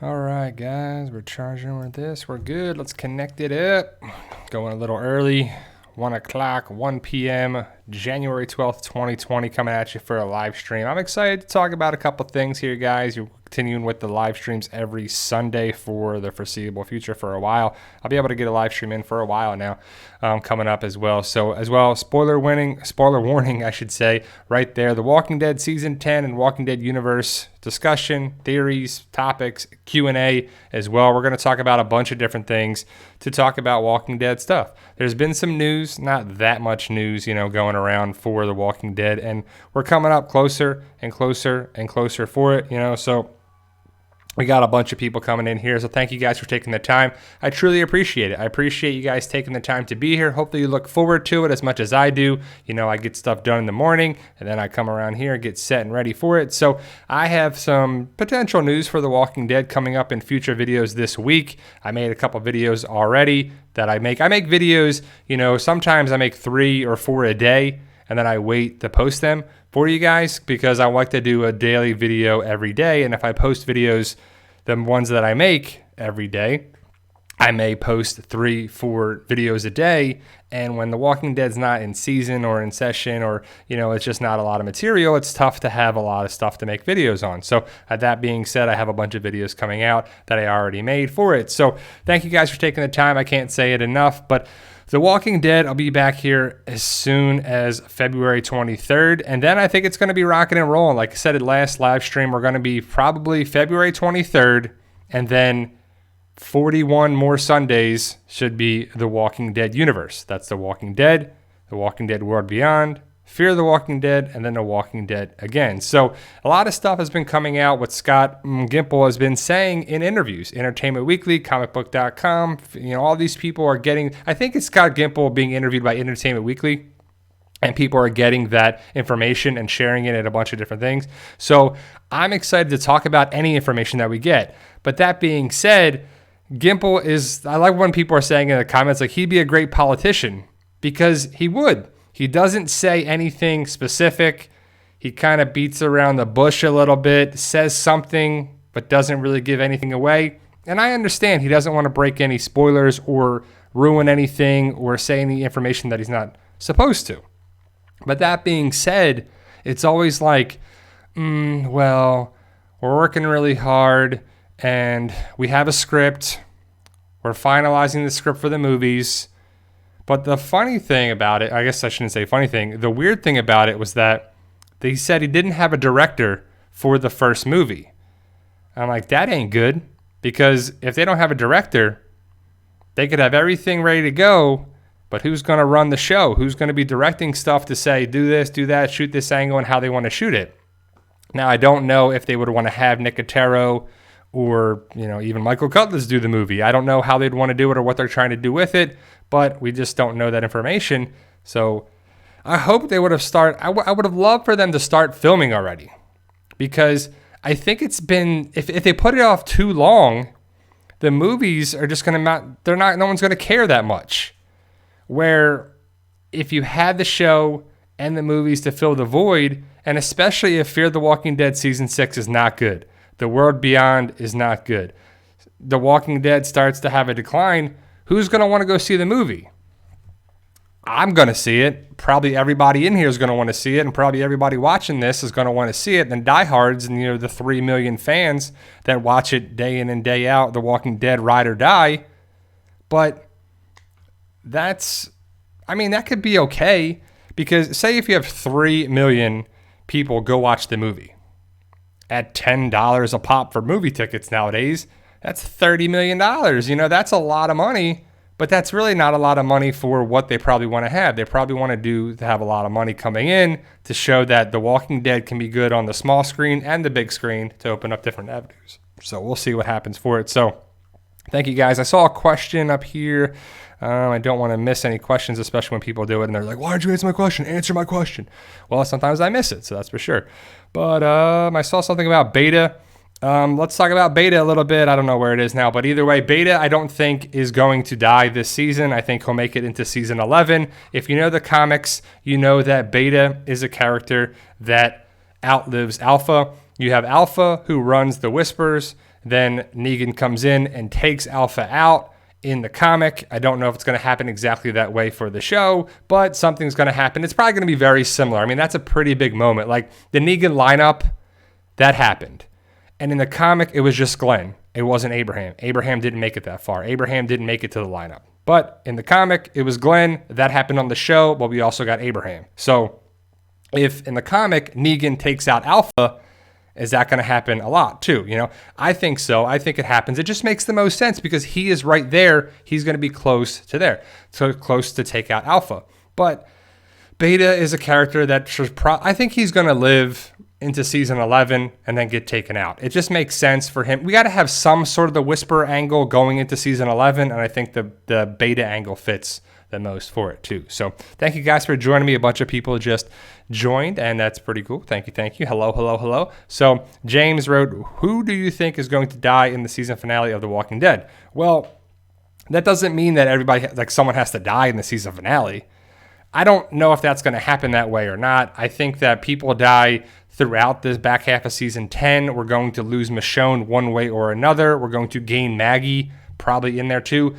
All right, guys, we're charging with this. We're good. Let's connect it up. Going a little early. 1 o'clock, 1 p.m., January 12th, 2020, coming at you for a live stream. I'm excited to talk about a couple things here, guys. You're continuing with the live streams every Sunday for the foreseeable future for a while. I'll be able to get a live stream in for a while now, coming up as well. So, as well, spoiler warning, I should say, right there. The Walking Dead Season 10 and Walking Dead Universe discussion, theories, topics, Q&A as well. We're going to talk about a bunch of different things to talk about Walking Dead stuff. There's been some news, not that much news, going around for The Walking Dead, and we're coming up closer and closer and closer for it, so we got a bunch of people coming in here, so thank you guys for taking the time. I truly appreciate it. I appreciate you guys taking the time to be here. Hopefully you look forward to it as much as I do. I get stuff done in the morning, and then I come around here and get set and ready for it. So I have some potential news for The Walking Dead coming up in future videos this week. I made a couple videos already that I make. I make videos, sometimes I make 3 or 4 a day, and then I wait to post them for you guys because I like to do a daily video every day. And if I post videos, the ones that I make every day, I may post 3-4 videos a day. And when The Walking Dead's not in season or in session, or, it's just not a lot of material, it's tough to have a lot of stuff to make videos on. So that being said, I have a bunch of videos coming out that I already made for it. So thank you guys for taking the time. I can't say it enough, but The Walking Dead, I'll be back here as soon as February 23rd, and then I think it's going to be rocking and rolling. Like I said at last live stream, we're going to be probably February 23rd, and then 41 more Sundays should be The Walking Dead universe. That's The Walking Dead, The Walking Dead World Beyond, Fear the Walking Dead, and then The Walking Dead again. So a lot of stuff has been coming out. What Scott Gimple has been saying in interviews, Entertainment Weekly, comicbook.com, all these people are getting, I think it's Scott Gimple being interviewed by Entertainment Weekly, and people are getting that information and sharing it at a bunch of different things. So I'm excited to talk about any information that we get. But that being said, Gimple is, I like when people are saying in the comments, like, he'd be a great politician, because he would. He doesn't say anything specific. He kind of beats around the bush a little bit, says something, but doesn't really give anything away. And I understand he doesn't want to break any spoilers or ruin anything or say any information that he's not supposed to. But that being said, it's always like, well, we're working really hard and we have a script. We're finalizing the script for the movies. But the funny thing about it, I guess I shouldn't say funny thing, the weird thing about it was that they said he didn't have a director for the first movie. I'm like, that ain't good, because if they don't have a director, they could have everything ready to go, but who's going to run the show? Who's going to be directing stuff to say, do this, do that, shoot this angle, and how they want to shoot it? Now, I don't know if they would want to have Nicotero or, even Michael Cutlass do the movie. I don't know how they'd want to do it or what they're trying to do with it, but we just don't know that information. So I hope they would have started. I would have loved for them to start filming already, because I think it's been, if they put it off too long, the movies are just going to no one's going to care that much. Where if you had the show and the movies to fill the void, and especially if Fear the Walking Dead Season 6 is not good, The World Beyond is not good, The Walking Dead starts to have a decline, who's going to want to go see the movie? I'm going to see it. Probably everybody in here is going to want to see it, and probably everybody watching this is going to want to see it. And diehards and, the 3 million fans that watch it day in and day out, The Walking Dead, ride or die. But that could be okay, because say if you have 3 million people go watch the movie at $10 a pop for movie tickets nowadays, that's $30 million. That's a lot of money, but that's really not a lot of money for what they probably want to have. They probably want to have a lot of money coming in to show that The Walking Dead can be good on the small screen and the big screen to open up different avenues. So we'll see what happens for it. So thank you, guys. I saw a question up here. I don't want to miss any questions, especially when people do it and they're like, why did you answer my question? Answer my question. Well, sometimes I miss it, so that's for sure. But I saw something about beta. Let's talk about beta a little bit. I don't know where it is now, but either way, beta I don't think is going to die this season. I think he'll make it into season 11. If you know the comics, you know that beta is a character that outlives Alpha. You have Alpha, who runs the Whispers, Then Negan comes in and takes Alpha out in the comic. I don't know if it's going to happen exactly that way for the show, but something's going to happen. It's probably going to be very similar. I mean, that's a pretty big moment. Like the Negan lineup, that happened. And in the comic, it was just Glenn. It wasn't Abraham. Abraham didn't make it that far. Abraham didn't make it to the lineup. But in the comic, it was Glenn. That happened on the show, but we also got Abraham. So if in the comic, Negan takes out Alpha, is that going to happen a lot too? You know, I think so. I think it happens. It just makes the most sense because he is right there. He's going to be close to there, so close to take out Alpha. But Beta is a character that I think he's going to live into season 11 and then get taken out. It just makes sense for him. We got to have some sort of the Whisperer angle going into season 11, and I think the Beta angle fits the most for it too. So thank you guys for joining me. A bunch of people just joined, and that's pretty cool. Thank you. Hello. So James wrote, who do you think is going to die in the season finale of The Walking Dead? Well, that doesn't mean that everybody, like someone has to die in the season finale. I don't know if that's going to happen that way or not. I think that people die throughout this back half of season 10. We're going to lose Michonne one way or another. We're going to gain Maggie probably in there too.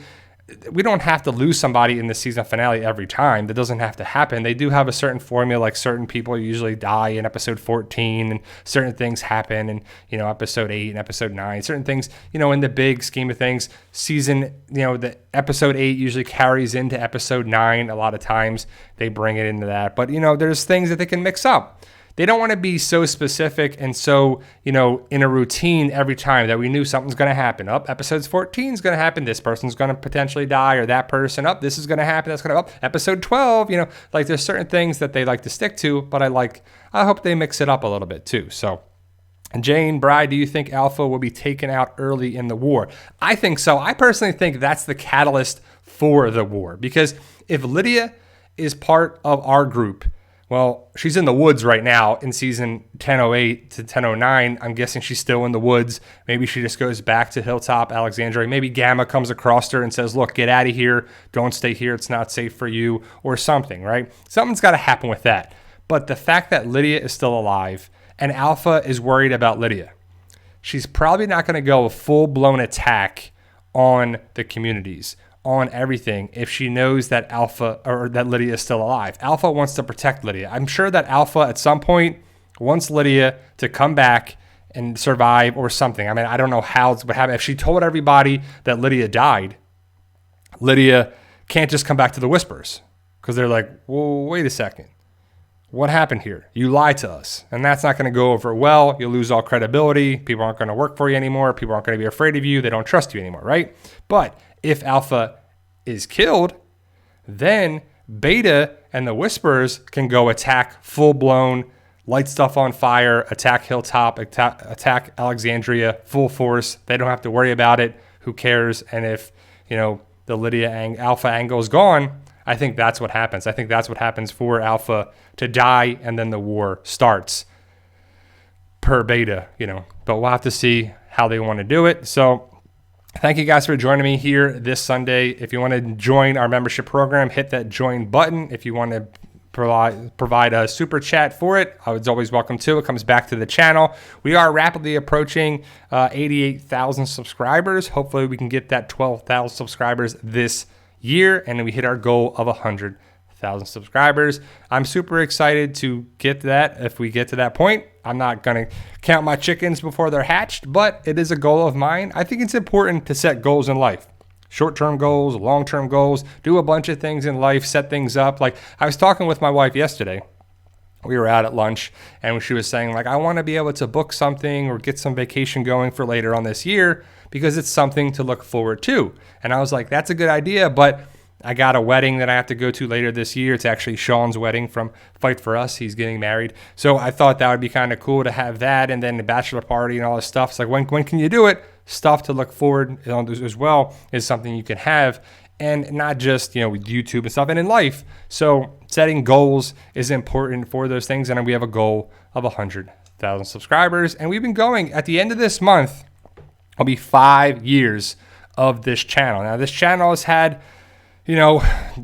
We don't have to lose somebody in the season finale every time. That doesn't have to happen. They do have a certain formula, like certain people usually die in episode 14 and certain things happen in, episode 8 and episode 9. Certain things, in the big scheme of things, the episode 8 usually carries into episode 9 a lot of times. They bring it into that. But, there's things that they can mix up. They don't want to be so specific and so, in a routine every time that we knew something's going to happen. Episode 14 is going to happen. This person's going to potentially die, or that person. This is going to happen. That's going to episode 12. Like there's certain things that they like to stick to, but I hope they mix it up a little bit too. So, Jane Bride, do you think Alpha will be taken out early in the war? I think so. I personally think that's the catalyst for the war, because if Lydia is part of our group, well, she's in the woods right now in season 1008 to 1009. I'm guessing she's still in the woods. Maybe she just goes back to Hilltop, Alexandria. Maybe Gamma comes across her and says, look, get out of here. Don't stay here. It's not safe for you, or something, right? Something's got to happen with that. But the fact that Lydia is still alive and Alpha is worried about Lydia, she's probably not going to go a full-blown attack on the communities, on everything, if she knows that that Lydia is still alive. Alpha wants to protect Lydia. I'm sure that Alpha at some point wants Lydia to come back and survive or something. I mean, I don't know how it's what happened. If she told everybody that Lydia died, Lydia can't just come back to the Whispers, because they're like, well, wait a second. What happened here? You lied to us. And that's not going to go over well. You'll lose all credibility. People aren't going to work for you anymore. People aren't going to be afraid of you. They don't trust you anymore, right? But if Alpha is killed, then Beta and the Whisperers can go attack full-blown, light stuff on fire, attack Hilltop, attack Alexandria, full force. They don't have to worry about it. Who cares? And if, the Lydia Alpha angle is gone, I think that's what happens. I think that's what happens for Alpha to die, and then the war starts per Beta, But we'll have to see how they want to do it. So thank you guys for joining me here this Sunday. If you want to join our membership program, hit that join button. If you want to provide a super chat for it, I was always welcome to. It comes back to the channel. We are rapidly approaching 88,000 subscribers. Hopefully we can get that 12,000 subscribers this year, and then we hit our goal of 100,000 subscribers. I'm super excited to get that. If we get to that point, I'm not going to count my chickens before they're hatched, but it is a goal of mine. I think it's important to set goals in life. Short-term goals, long-term goals, do a bunch of things in life, set things up. Like I was talking with my wife yesterday. We were out at lunch, and she was saying, I want to be able to book something or get some vacation going for later on this year because it's something to look forward to. And I was like, that's a good idea, but I got a wedding that I have to go to later this year. It's actually Sean's wedding from Fight For Us. He's getting married. So I thought that would be kind of cool to have that, and then the bachelor party and all this stuff. It's like, when can you do it? Stuff to look forward to as well is something you can have, and not just, with YouTube and stuff, and in life. So setting goals is important for those things, and we have a goal of 100,000 subscribers, and we've been going. At the end of this month, it'll be 5 years of this channel. Now, this channel has had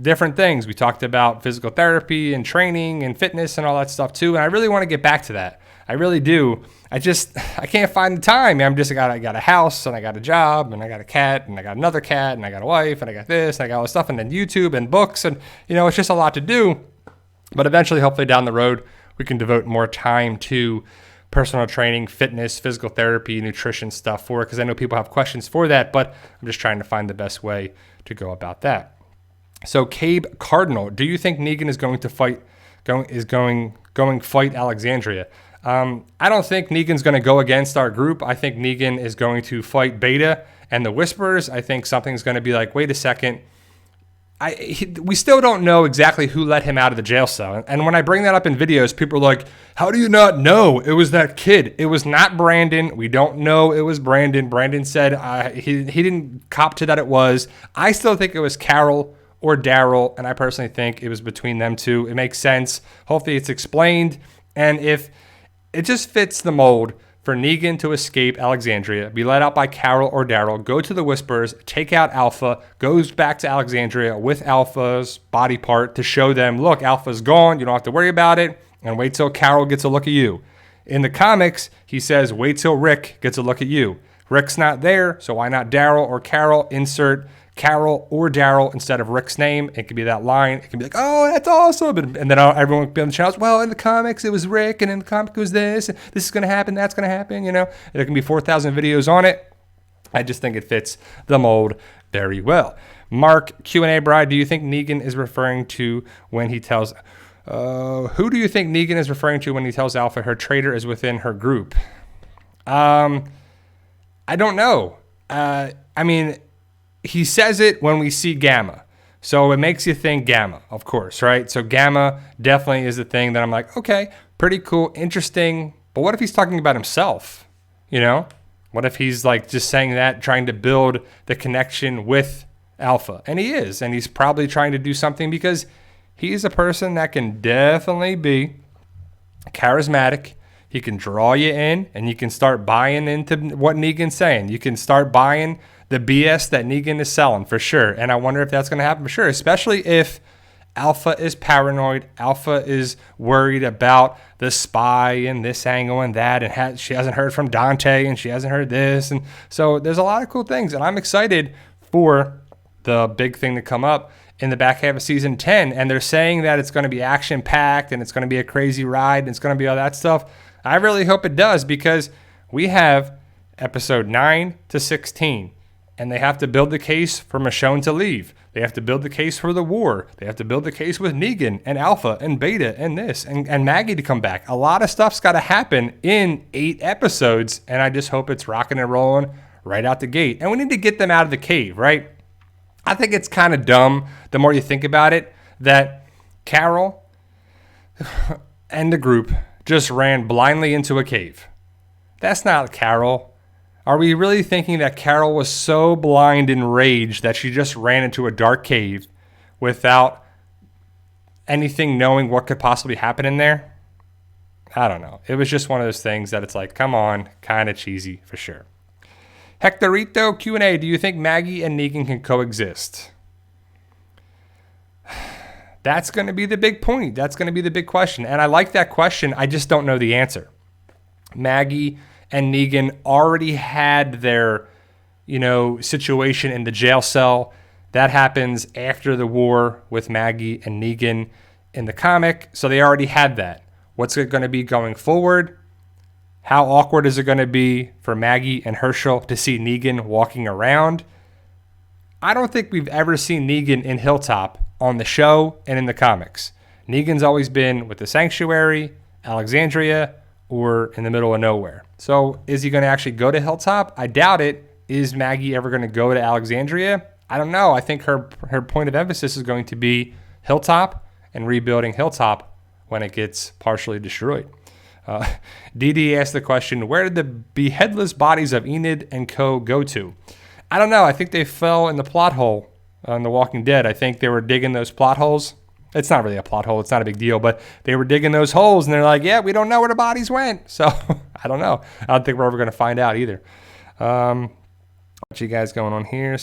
different things. We talked about physical therapy and training and fitness and all that stuff too. And I really want to get back to that. I really do. I can't find the time. I got a house, and I got a job, and I got a cat, and I got another cat, and I got a wife, and I got this, and I got all this stuff, and then YouTube and books, and it's just a lot to do. But eventually, hopefully down the road, we can devote more time to personal training, fitness, physical therapy, nutrition stuff for it, because I know people have questions for that, but I'm just trying to find the best way to go about that. So Cabe Cardinal, do you think Negan is going to fight Alexandria? I don't think Negan's going to go against our group. I think Negan is going to fight Beta and the Whispers. I think something's going to be like, wait a second. We still don't know exactly who let him out of the jail cell. And when I bring that up in videos, people are like, how do you not know? It was that kid. It was not Brandon. We don't know it was Brandon. Brandon said he didn't cop to that it was. I still think it was Carol or Daryl, and I personally think it was between them two. It makes sense. Hopefully it's explained. And if it just fits the mold for Negan to escape Alexandria, be let out by Carol or Daryl, go to the Whispers, take out Alpha, goes back to Alexandria with Alpha's body part to show them, look, Alpha's gone, you don't have to worry about it, and wait till Carol gets a look at you. In the comics, he says, wait till Rick gets a look at you. Rick's not there, so why not Daryl or Carol? Insert Carol or Daryl instead of Rick's name. It could be that line. It can be like, oh, that's awesome. And then everyone would be on the channels, well, in the comics, it was Rick, and in the comic, it was this. This is going to happen. That's going to happen. There can be 4,000 videos on it. I just think it fits the mold very well. Mark Q&A Bride, do you think Negan is referring to when he tells... who do you think Negan is referring to when he tells Alpha her traitor is within her group? I don't know. He says it when we see Gamma. So it makes you think Gamma, of course, right? So Gamma definitely is the thing that I'm like, okay, pretty cool, interesting. But what if he's talking about himself? What if he's like just saying that, trying to build the connection with Alpha? And he is. And he's probably trying to do something because he's a person that can definitely be charismatic. He can draw you in, and you can start buying into what Negan's saying. You can start buying the BS that Negan is selling for sure. And I wonder if that's going to happen for sure, especially if Alpha is paranoid. Alpha is worried about the spy and this angle and that, and she hasn't heard from Dante, and she hasn't heard this. And so there's a lot of cool things, and I'm excited for the big thing to come up in the back half of season 10. And they're saying that it's going to be action packed and it's going to be a crazy ride and it's going to be all that stuff. I really hope it does, because we have episode 9 to 16. And they have to build the case for Michonne to leave. They have to build the case for the war. They have to build the case with Negan and Alpha and Beta and this and Maggie to come back. A lot of stuff's got to happen in 8 episodes, and I just hope it's rocking and rolling right out the gate. And we need to get them out of the cave, right? I think it's kind of dumb, the more you think about it, that Carol and the group just ran blindly into a cave. That's not Carol. Are we really thinking that Carol was so blind in rage that she just ran into a dark cave without anything knowing what could possibly happen in there? I don't know. It was just one of those things that it's like, come on, kind of cheesy for sure. Hectorito Q&A, do you think Maggie and Negan can coexist? That's going to be the big point. That's going to be the big question. And I like that question. I just don't know the answer. Maggie and Negan already had their, situation in the jail cell. That happens after the war with Maggie and Negan in the comic. So they already had that. What's it going to be going forward? How awkward is it going to be for Maggie and Herschel to see Negan walking around? I don't think we've ever seen Negan in Hilltop on the show and in the comics. Negan's always been with the Sanctuary, Alexandria, or in the middle of nowhere. So is he going to actually go to Hilltop? I doubt it. Is Maggie ever going to go to Alexandria? I don't know. I think her point of emphasis is going to be Hilltop and rebuilding Hilltop when it gets partially destroyed. DD asked the question, where did the beheadless bodies of Enid and co go to? I don't know. I think they fell in the plot hole on The Walking Dead. I think they were digging those plot holes. It's not really a plot hole. It's not a big deal, but they were digging those holes, and they're like, yeah, we don't know where the bodies went. So I don't know. I don't think we're ever going to find out either. What you guys going on here?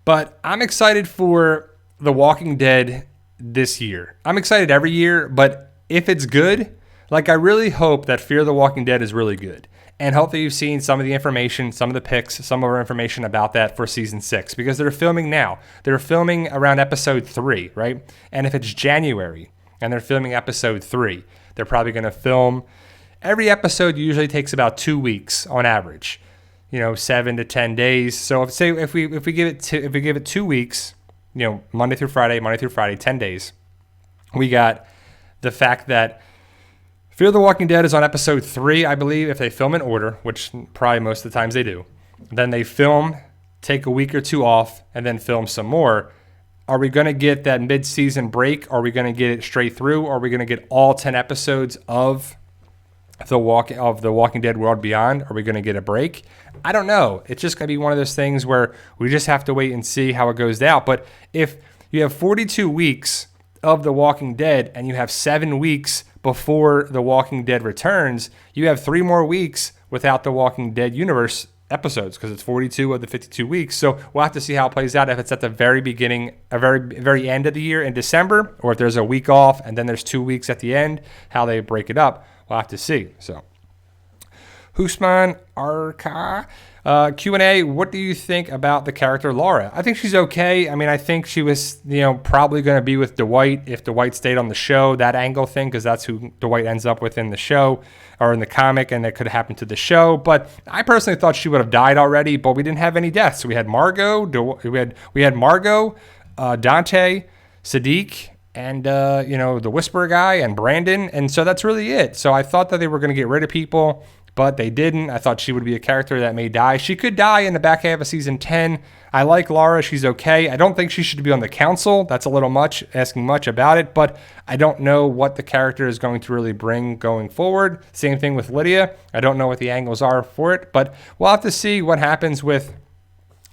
But I'm excited for The Walking Dead this year. I'm excited every year, but if it's good, Like, I really hope that Fear the Walking Dead is really good. And hopefully you've seen some of the information, some of the pics, some of our information about that for season 6, because they're filming now. They're filming around episode 3, right? And if it's January and they're filming episode 3, they're probably going to film. Every episode usually takes about 2 weeks on average, 7 to 10 days. So if we give it 2 weeks, Monday through Friday, 10 days, we got the fact that Fear the Walking Dead is on episode 3, I believe, if they film in order, which probably most of the times they do. Then they film, take a week or 2 off, and then film some more. Are we going to get that mid-season break? Are we going to get it straight through? Are we going to get all 10 episodes of the Walking Dead World Beyond? Are we going to get a break? I don't know. It's just going to be one of those things where we just have to wait and see how it goes out. But if you have 42 weeks of The Walking Dead and you have 7 weeks before The Walking Dead returns, you have 3 more weeks without The Walking Dead universe episodes, because it's 42 of the 52 weeks. So we'll have to see how it plays out, if it's at the very beginning, a very end of the year in December, or if there's a week off and then there's 2 weeks at the end, how they break it up. We'll have to see. So Husman Arka, Q&A, what do you think about the character Laura? I think she's okay. I mean, I think she was, probably going to be with Dwight if Dwight stayed on the show, that angle thing, because that's who Dwight ends up with in the show or in the comic, and that could happen to the show. But I personally thought she would have died already, but we didn't have any deaths. We had Margot, we had Margot, Dante, Sadiq, and the Whisperer guy, and Brandon, and so that's really it. So I thought that they were going to get rid of people, but they didn't. I thought she would be a character that may die. She could die in the back half of season 10. I like Laura. She's okay. I don't think she should be on the council. That's a little much, asking much about it, but I don't know what the character is going to really bring going forward. Same thing with Lydia. I don't know what the angles are for it, but we'll have to see what happens with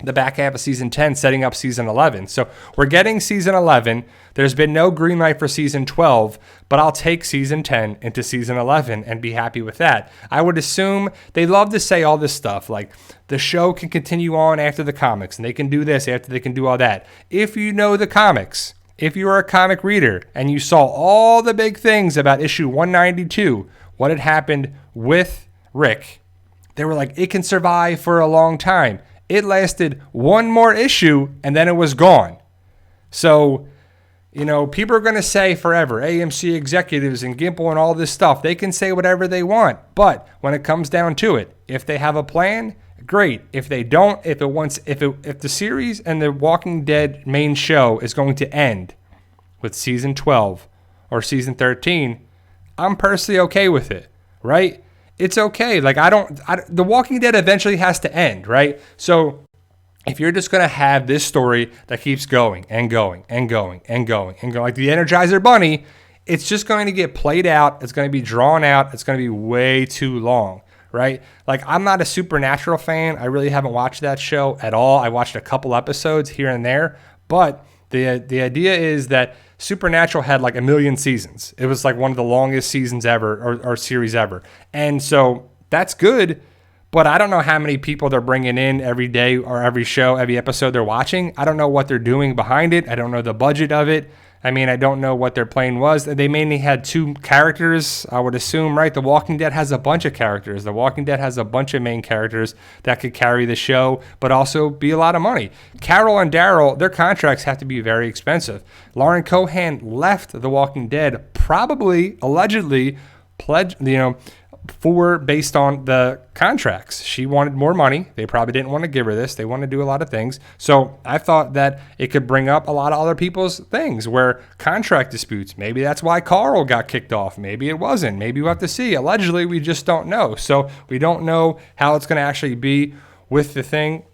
the back half of season 10, setting up season 11. So we're getting season 11. There's been no green light for season 12, but I'll take season 10 into season 11 and be happy with that. I would assume they love to say all this stuff, like the show can continue on after the comics, and they can do this after they can do all that. If you know the comics, if you are a comic reader and you saw all the big things about issue 192, what had happened with Rick, they were like, it can survive for a long time. It lasted one more issue, and then it was gone. So, people are going to say forever, AMC executives and Gimple and all this stuff, they can say whatever they want. But when it comes down to it, if they have a plan, great. If they don't, if the series and the Walking Dead main show is going to end with season 12 or season 13, I'm personally okay with it, right? It's okay. Like, The Walking Dead eventually has to end, right? So if you're just going to have this story that keeps going and going and going and going and going, like the Energizer Bunny, it's just going to get played out. It's going to be drawn out. It's going to be way too long, right? Like, I'm not a Supernatural fan. I really haven't watched that show at all. I watched a couple episodes here and there, but the idea is that Supernatural had like 1 million seasons. It was like one of the longest seasons ever, or series ever. And so that's good, but I don't know how many people they're bringing in every day or every show, every episode they're watching. I don't know what they're doing behind it. I don't know the budget of it. I mean, I don't know what their plan was. They mainly had 2 characters, I would assume, right? The Walking Dead has a bunch of characters. The Walking Dead has a bunch of main characters that could carry the show, but also be a lot of money. Carol and Daryl, their contracts have to be very expensive. Lauren Cohan left The Walking Dead, probably, allegedly, based on the contracts. She wanted more money. They probably didn't want to give her this. They want to do a lot of things. So I thought that it could bring up a lot of other people's things where contract disputes. Maybe that's why Carl got kicked off. Maybe it wasn't. Maybe we'll have to see. Allegedly, we just don't know. So we don't know how it's going to actually be with the thing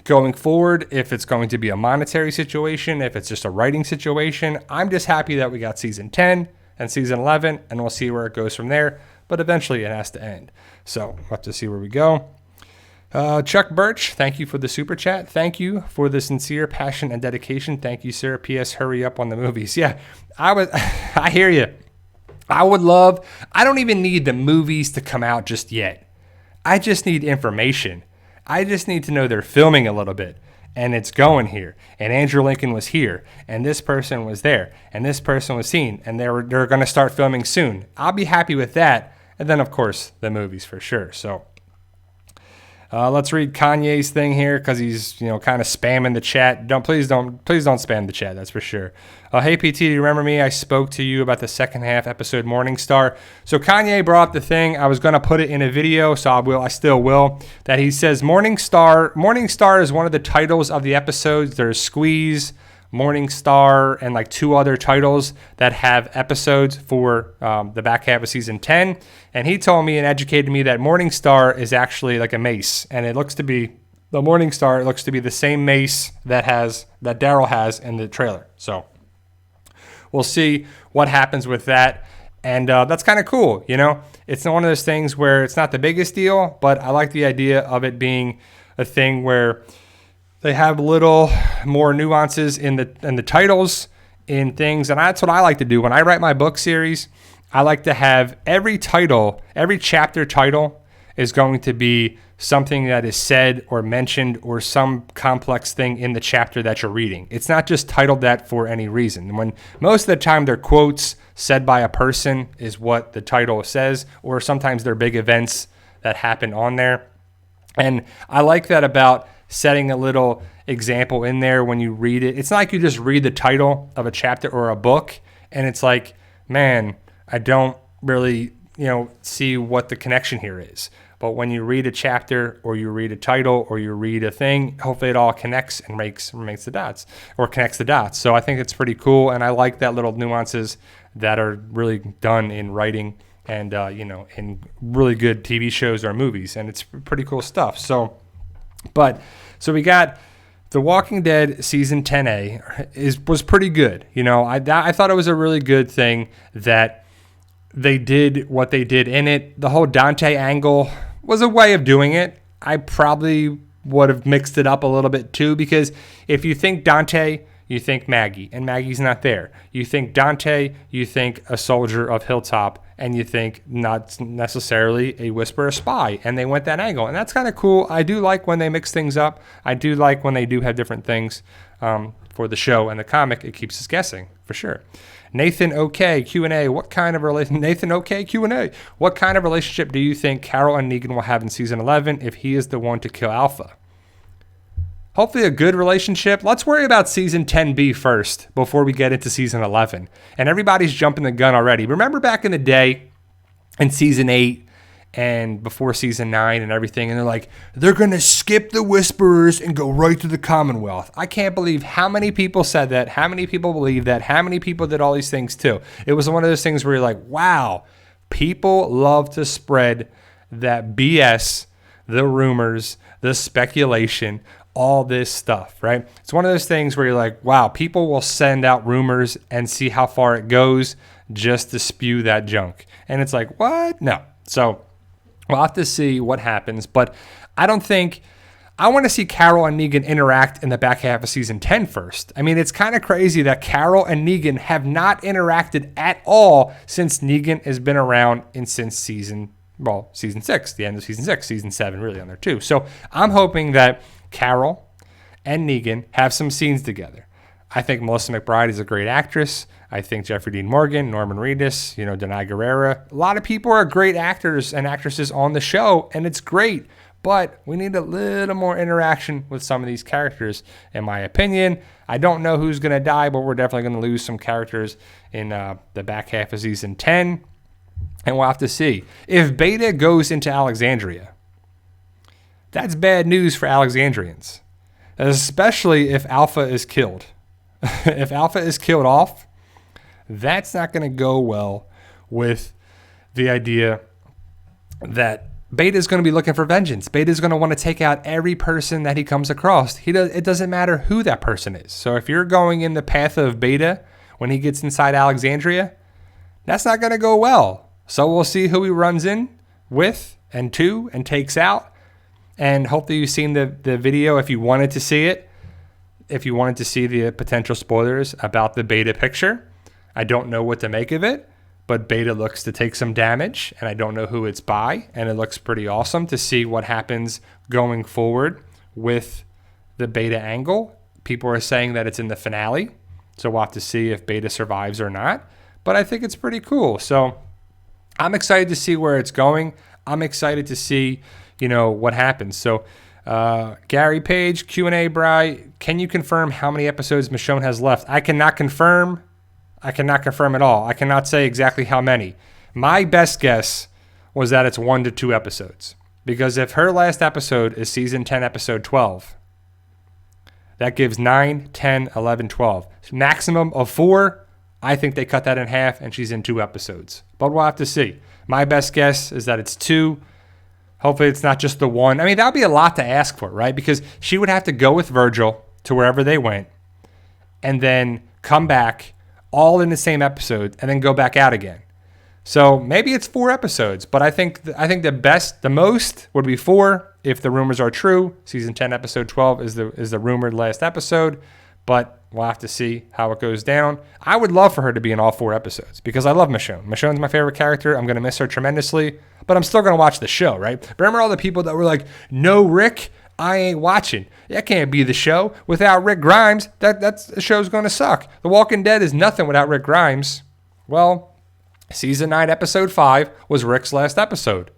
going forward, if it's going to be a monetary situation, if it's just a writing situation. I'm just happy that we got season 10 and season 11, and we'll see where it goes from there. But eventually it has to end. So we'll have to see where we go. Chuck Birch, thank you for the super chat. Thank you for the sincere passion and dedication. Thank you, sir. P.S. Hurry up on the movies. Yeah, I hear you. I don't even need the movies to come out just yet. I just need information. I just need to know they're filming a little bit. and it's going here, and Andrew Lincoln was here, and this person was there, and this person was seen, and they're going to start filming soon. I'll be happy with that. And then, of course, the movies for sure. So let's read Kanye's thing here because he's kind of spamming the chat. Please don't spam the chat. That's for sure. Hey PT, do you remember me? I spoke to you about the second half episode Morningstar. So Kanye brought up the thing. I was gonna put it in a video, so I still will. That he says Morningstar. Morningstar is one of the titles of the episodes. There's Squeeze, Morningstar, and like 2 other titles that have episodes for the back half of season 10. And he told me and educated me that Morningstar is actually like a mace, and it looks to be the Morningstar. It looks to be the same mace that Daryl has in the trailer. So we'll see what happens with that. And that's kind of cool. It's one of those things where it's not the biggest deal, but I like the idea of it being a thing where they have little more nuances in the titles, in things. And that's what I like to do. When I write my book series, I like to have every chapter title is going to be something that is said or mentioned or some complex thing in the chapter that you're reading. It's not just titled that for any reason. When most of the time they're quotes said by a person is what the title says, or sometimes they're big events that happen on there. And I like that about setting a little example in there when you read it. It's not like you just read the title of a chapter or a book and it's like, man, I don't really, see what the connection here is. But when you read a chapter or you read a title or you read a thing, hopefully it all connects and makes the dots or connects the dots. So I think it's pretty cool. And I like that little nuances that are really done in writing and, in really good TV shows or movies. And it's pretty cool stuff. So we got The Walking Dead season 10A was pretty good. I thought it was a really good thing that they did what they did in it. The whole Dante angle was a way of doing it. I probably would have mixed it up a little bit too, because if you think Dante, you think Maggie, and Maggie's not there. You think Dante, you think a soldier of Hilltop, and you think not necessarily a Whisperer spy, and they went that angle, and that's kind of cool. I do like when they mix things up. I do like when they do have different things for the show and the comic. It keeps us guessing, for sure. Nathan OK Q&A. What kind of relationship do you think Carol and Negan will have in season 11 if he is the one to kill Alpha? Hopefully a good relationship. Let's worry about season 10B first before we get into season 11. And everybody's jumping the gun already. Remember back in the day in season 8 and before season 9 and everything, and they're like, they're going to skip the Whisperers and go right to the Commonwealth. I can't believe how many people said that, how many people believe that, how many people did all these things too. It was one of those things where you're like, wow, people love to spread that BS, the rumors, the speculation, all this stuff, right? It's one of those things where you're like, wow, people will send out rumors and see how far it goes just to spew that junk. And it's like, what? No. So we'll have to see what happens, but I want to see Carol and Negan interact in the back half of season 10 first. I mean, it's kind of crazy that Carol and Negan have not interacted at all since Negan has been around since season 6, the end of season 6, season 7 really on there too. So I'm hoping that Carol and Negan have some scenes together. I think Melissa McBride is a great actress. I think Jeffrey Dean Morgan, Norman Reedus, Denai Guerrera. A lot of people are great actors and actresses on the show, and it's great. But we need a little more interaction with some of these characters, in my opinion. I don't know who's going to die, but we're definitely going to lose some characters in the back half of season 10. And we'll have to see. If Beta goes into Alexandria, that's bad news for Alexandrians, especially if Alpha is killed. If Alpha is killed off, that's not going to go well with the idea that Beta is going to be looking for vengeance. Beta is going to want to take out every person that he comes across. It doesn't matter who that person is. So if you're going in the path of Beta when he gets inside Alexandria, that's not going to go well. So we'll see who he runs in with and to and takes out. And hopefully you've seen the video if you wanted to see it. If you wanted to see the potential spoilers about the Beta picture. I don't know what to make of it, but Beta looks to take some damage, and I don't know who it's by, and it looks pretty awesome to see what happens going forward with the Beta angle. People are saying that it's in the finale, so we'll have to see if Beta survives or not. But I think it's pretty cool. So I'm excited to see where it's going. I'm excited to see, what happens. So Gary Page, Q&A, Bri, can you confirm how many episodes Michonne has left? I cannot confirm at all. I cannot say exactly how many. My best guess was that it's 1 to 2 episodes. Because if her last episode is season 10, episode 12, that gives 9, 10, 11, 12. Maximum of 4. I think they cut that in half and she's in 2 episodes. But we'll have to see. My best guess is that it's 2. Hopefully it's not just the 1. I mean, that would be a lot to ask for, right? Because she would have to go with Virgil to wherever they went and then come back all in the same episode and then go back out again. So maybe it's 4 episodes, but I think the most would be 4 if the rumors are true. Season 10, episode 12 is the rumored last episode, but we'll have to see how it goes down. I would love for her to be in all 4 episodes because I love Michonne. Michonne's my favorite character. I'm going to miss her tremendously, but I'm still going to watch the show, right? Remember all the people that were like, no Rick, I ain't watching. That can't be the show. Without Rick Grimes, the show's going to suck. The Walking Dead is nothing without Rick Grimes. Well, Season 9, Episode 5 was Rick's last episode.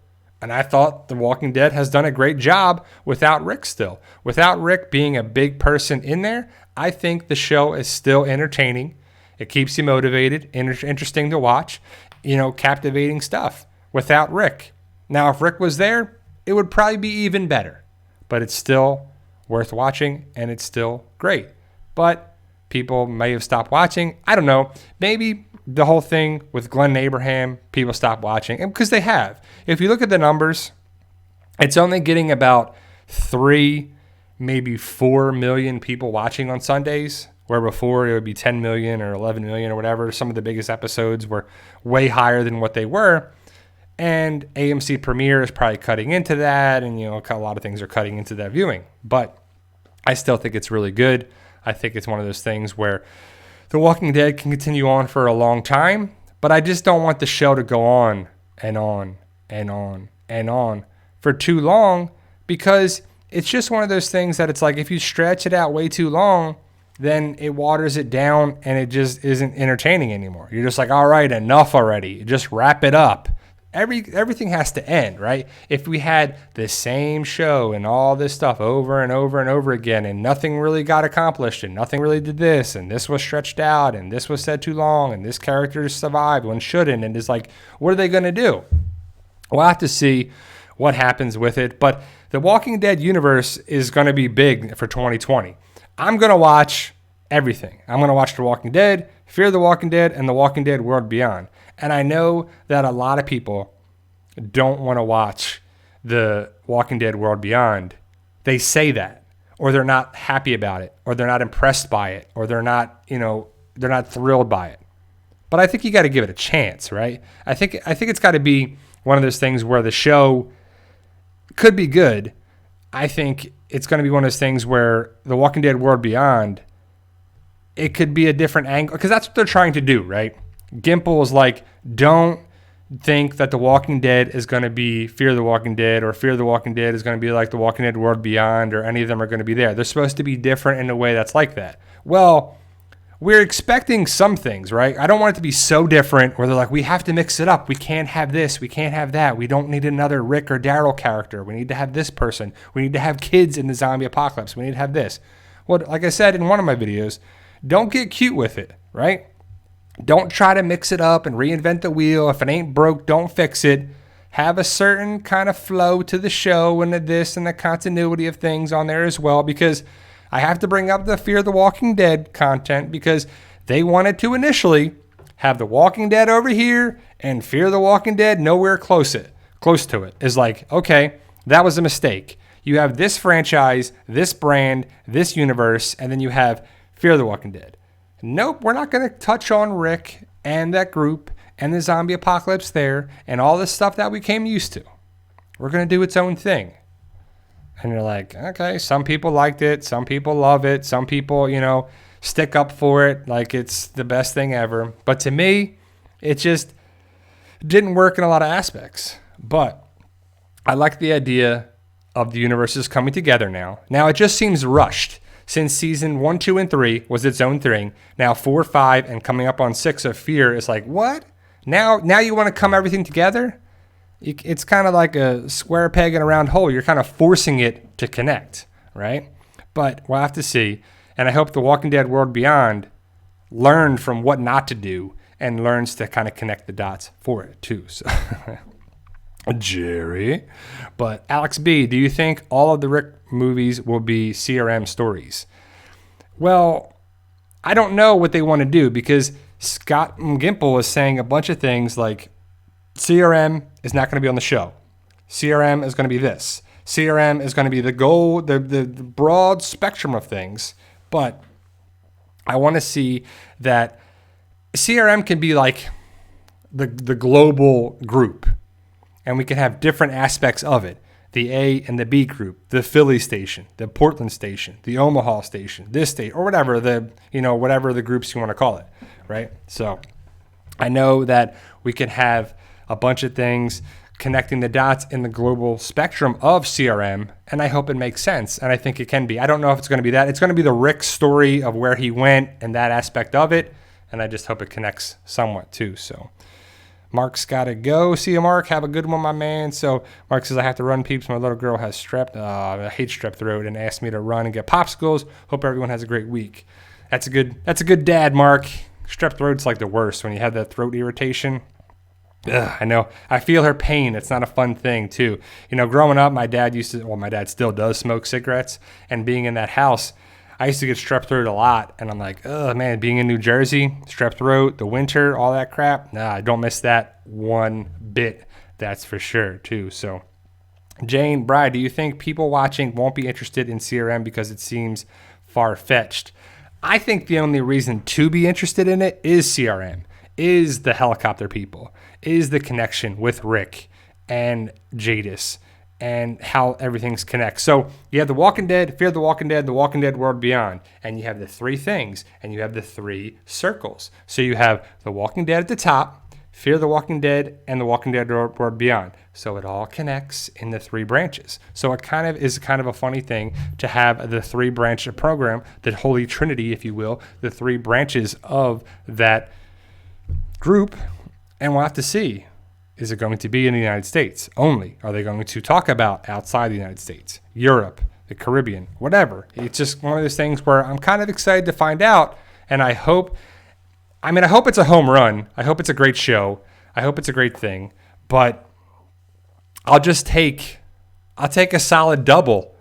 And I thought The Walking Dead has done a great job without Rick still. Without Rick being a big person in there, I think the show is still entertaining. It keeps you motivated, interesting to watch, captivating stuff without Rick. Now, if Rick was there, it would probably be even better. But it's still worth watching, and it's still great. But people may have stopped watching. I don't know. Maybe the whole thing with Glenn and Abraham, people stopped watching. And because they have. If you look at the numbers, it's only getting about 3, maybe 4 million people watching on Sundays, where before it would be 10 million or 11 million or whatever. Some of the biggest episodes were way higher than what they were. And AMC Premiere is probably cutting into that. And, a lot of things are cutting into that viewing. But I still think it's really good. I think it's one of those things where The Walking Dead can continue on for a long time, but I just don't want the show to go on and on and on and on for too long because it's just one of those things that it's like if you stretch it out way too long, then it waters it down and it just isn't entertaining anymore. You're just like, all right, enough already. Just wrap it up. Everything has to end, right? If we had the same show and all this stuff over and over and over again and nothing really got accomplished and nothing really did this and this was stretched out and this was said too long and this character survived when shouldn't, and it's like, what are they going to do? We'll have to see what happens with it, but the Walking Dead universe is going to be big for 2020. I'm going to watch everything. I'm going to watch The Walking Dead, Fear the Walking Dead, and The Walking Dead World Beyond. And I know that a lot of people don't want to watch The Walking Dead World Beyond. They say that, or they're not happy about it, or they're not impressed by it, or they're not thrilled by it. But I think you got to give it a chance, right? I think it's got to be one of those things where the show could be good. I think it's going to be one of those things where The Walking Dead World Beyond, it could be a different angle, because that's what they're trying to do, right? Gimple is like, don't think that The Walking Dead is going to be Fear the Walking Dead, or Fear the Walking Dead is going to be like The Walking Dead World Beyond, or any of them are going to be there. They're supposed to be different in a way that's like that. Well, we're expecting some things, right? I don't want it to be so different where they're like, we have to mix it up. We can't have this. We can't have that. We don't need another Rick or Daryl character. We need to have this person. We need to have kids in the zombie apocalypse. We need to have this. Well, like I said in one of my videos, don't get cute with it, right? Don't try to mix it up and reinvent the wheel. If it ain't broke, don't fix it. Have a certain kind of flow to the show and the continuity of things on there as well, because I have to bring up the Fear the Walking Dead content because they wanted to initially have The Walking Dead over here and Fear the Walking Dead nowhere close to it. Is like, okay, that was a mistake. You have this franchise, this brand, this universe, and then you have Fear the Walking Dead. Nope, we're not going to touch on Rick and that group and the zombie apocalypse there and all this stuff that we came used to. We're going to do its own thing. And you're like, okay, some people liked it. Some people love it. Some people, stick up for it like it's the best thing ever. But to me, it just didn't work in a lot of aspects. But I like the idea of the universes coming together now. Now it just seems rushed. Since season 1, 2, and 3 was its own thing, now 4, 5, and coming up on 6 of Fear is like, what? Now you want to come everything together? It's kind of like a square peg in a round hole. You're kind of forcing it to connect, right? But we'll have to see. And I hope The Walking Dead World Beyond learned from what not to do and learns to kind of connect the dots for it too. So, Jerry. But Alex B., do you think all of the Rick movies will be CRM stories? Well, I don't know what they want to do because Scott Gimple is saying a bunch of things like CRM is not going to be on the show. CRM is going to be this. CRM is going to be the goal, the broad spectrum of things. But I want to see that CRM can be like the global group. And we can have different aspects of it. The A and the B group, the Philly station, the Portland station, the Omaha station, this state, or whatever whatever the groups you want to call it, right? So I know that we can have a bunch of things connecting the dots in the global spectrum of CRM, and I hope it makes sense, and I think it can be. I don't know if it's going to be that. It's going to be the Rick story of where he went and that aspect of it, and I just hope it connects somewhat too. So Mark's got to go. See you, Mark. Have a good one, my man. So Mark says, I have to run, peeps. My little girl has strep. I hate strep throat and asked me to run and get popsicles. Hope everyone has a great week. That's a good dad, Mark. Strep throat's like the worst when you have that throat irritation. Ugh, I know. I feel her pain. It's not a fun thing, too. Growing up, my dad still does smoke cigarettes. And being in that house, I used to get strep throat a lot. And I'm like, oh, man, being in New Jersey, strep throat, the winter, all that crap. Nah, I don't miss that one bit. That's for sure, too. So, Jane, Bride, do you think people watching won't be interested in CRM because it seems far-fetched? I think the only reason to be interested in it is CRM, is the helicopter people, is the connection with Rick and Jadis and how everything's connects. So you have The Walking Dead, Fear the Walking Dead, The Walking Dead World Beyond, and you have the three things, and you have the three circles. So you have The Walking Dead at the top, Fear the Walking Dead, and The Walking Dead World Beyond. So it all connects in the three branches. So it kind of is kind of a funny thing to have the three branch program, the Holy Trinity, if you will, the three branches of that group. And we'll have to see, is it going to be in the United States only? Are they going to talk about outside the United States, Europe, the Caribbean, whatever? It's just one of those things where I'm kind of excited to find out. And I hope it's a home run. I hope it's a great show. I hope it's a great thing. But I'll take a solid double.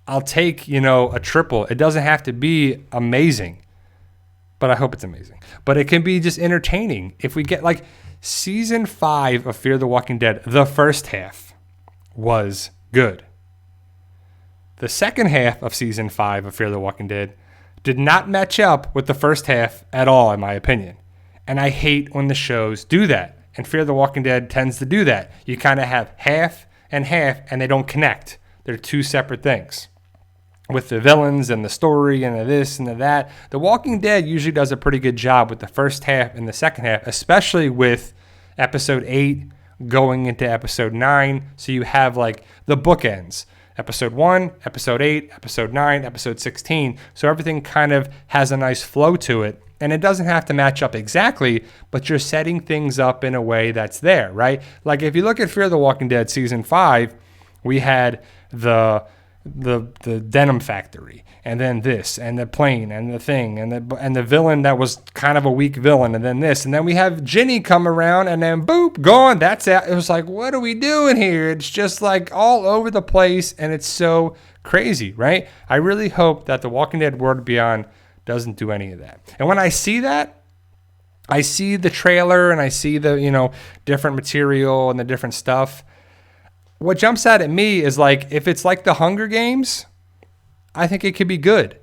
I'll take, a triple. It doesn't have to be amazing, but I hope it's amazing. But it can be just entertaining. If we get like season 5 of Fear the Walking Dead, the first half was good. The second half of season 5 of Fear the Walking Dead did not match up with the first half at all, in my opinion. And I hate when the shows do that. And Fear the Walking Dead tends to do that. You kind of have half, and they don't connect. They're two separate things. With the villains and the story and the this and the that. The Walking Dead usually does a pretty good job with the first half and the second half, especially with episode 8 going into episode 9. So you have like the bookends. Episode 1, episode 8, episode 9, episode 16. So everything kind of has a nice flow to it. And it doesn't have to match up exactly, but you're setting things up in a way that's there, right? Like if you look at Fear the Walking Dead season 5, we had the denim factory, and then this, and the plane, and the thing, and the villain that was kind of a weak villain, and then this, and then we have Ginny come around, and then boop, gone. That's it. It was like, what are we doing here? It's just like all over the place, and it's so crazy, right? I really hope that The Walking Dead World Beyond doesn't do any of that. And when I see that, I see the trailer, and I see the different material and the different stuff. What jumps out at me is like, if it's like the Hunger Games, I think it could be good.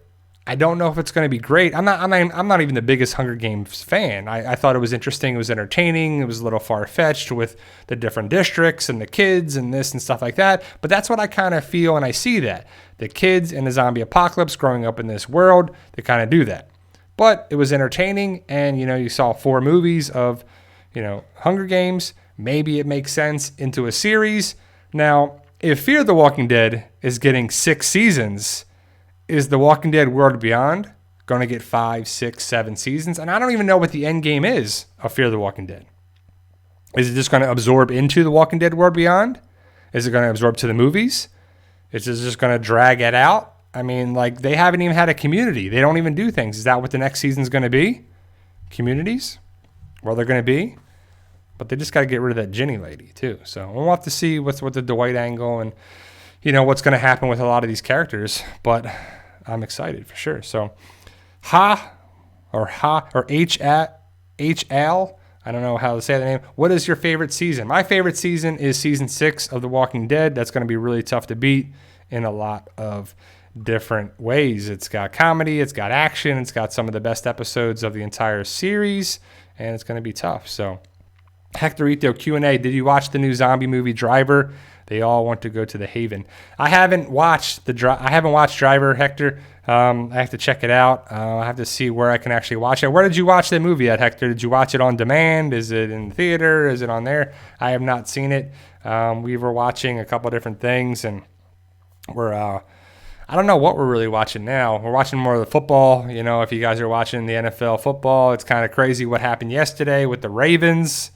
I don't know if it's going to be great. I'm not even the biggest Hunger Games fan. I thought it was interesting. It was entertaining. It was a little far-fetched with the different districts and the kids and this and stuff like that. But that's what I kind of feel, and I see that. The kids in the zombie apocalypse growing up in this world, they kind of do that. But it was entertaining, and, you saw 4 movies of, Hunger Games. Maybe it makes sense into a series. Now, if Fear the Walking Dead is getting 6 seasons, is The Walking Dead World Beyond going to get 5, 6, 7 seasons? And I don't even know what the end game is of Fear the Walking Dead. Is it just going to absorb into The Walking Dead World Beyond? Is it going to absorb to the movies? Is it just going to drag it out? I mean, like, they haven't even had a community. They don't even do things. Is that what the next season's going to be? Communities? Where they're going to be? But they just got to get rid of that Ginny lady, too. So we'll have to see what's with the Dwight angle and, you know, what's going to happen with a lot of these characters. But I'm excited for sure. So, HL, I don't know how to say the name. What is your favorite season? My favorite season is season 6 of The Walking Dead. That's going to be really tough to beat in a lot of different ways. It's got comedy, it's got action, it's got some of the best episodes of the entire series, and it's going to be tough. So, Hectorito Q&A, did you watch the new zombie movie Driver? They all want to go to the Haven. I haven't watched Driver, Hector. I have to check it out. I have to see where I can actually watch it. Where did you watch the movie at, Hector? Did you watch it on demand? Is it in the theater? Is it on there? I have not seen it. We were watching a couple different things, and I don't know what we're really watching now. We're watching more of the football. You know, if you guys are watching the NFL football, it's kind of crazy what happened yesterday with the Ravens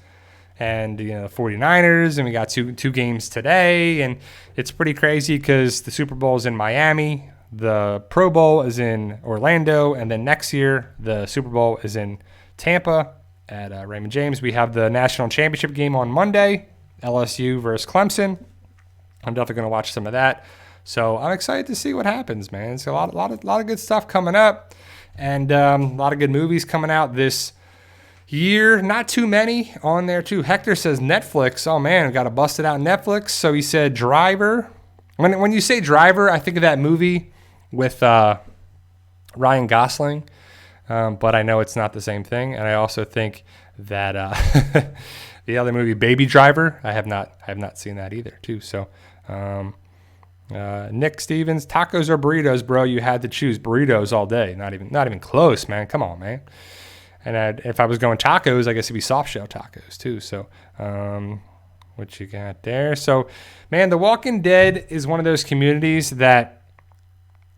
and, you know, the 49ers, and we got two games today, and it's pretty crazy because the Super Bowl is in Miami, the Pro Bowl is in Orlando, and then next year the Super Bowl is in Tampa at Raymond James. We have the national championship game on Monday, LSU versus Clemson. I'm definitely going to watch some of that. So I'm excited to see what happens, man. It's a lot of good stuff coming up, and a lot of good movies coming out this year. Not too many on there too. Hector says Netflix. Oh man, got to bust it out Netflix. So he said Driver. When you say Driver, I think of that movie with Ryan Gosling, but I know it's not the same thing. And I also think that the other movie, Baby Driver, I have not seen that either too. So Nick Stevens, tacos or burritos, bro? You had to choose. Burritos all day. Not even close, man. Come on, man. And if I was going tacos, I guess it'd be soft shell tacos too. So, what you got there? So, man, The Walking Dead is one of those communities that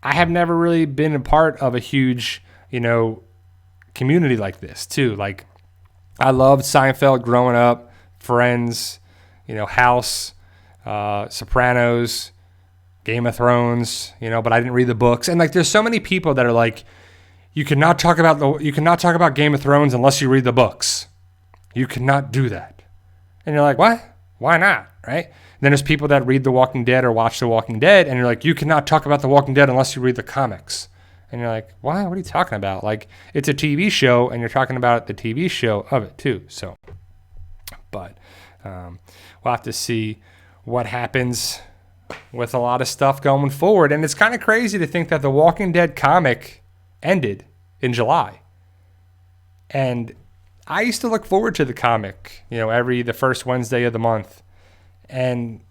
I have never really been a part of a huge, you know, community like this too. Like, I loved Seinfeld growing up, Friends, you know, House, Sopranos, Game of Thrones, you know, but I didn't read the books. And like, there's so many people that are like, you cannot talk about Game of Thrones unless you read the books. You cannot do that. And you're like, what? Why not? Right? And then there's people that read The Walking Dead or watch The Walking Dead, and you're like, you cannot talk about The Walking Dead unless you read the comics. And you're like, why? What are you talking about? Like, it's a TV show, and you're talking about the TV show of it too. So, but we'll have to see what happens with a lot of stuff going forward. And it's kind of crazy to think that The Walking Dead comic ended in July. And I used to look forward to the comic, you know, the first Wednesday of the month. And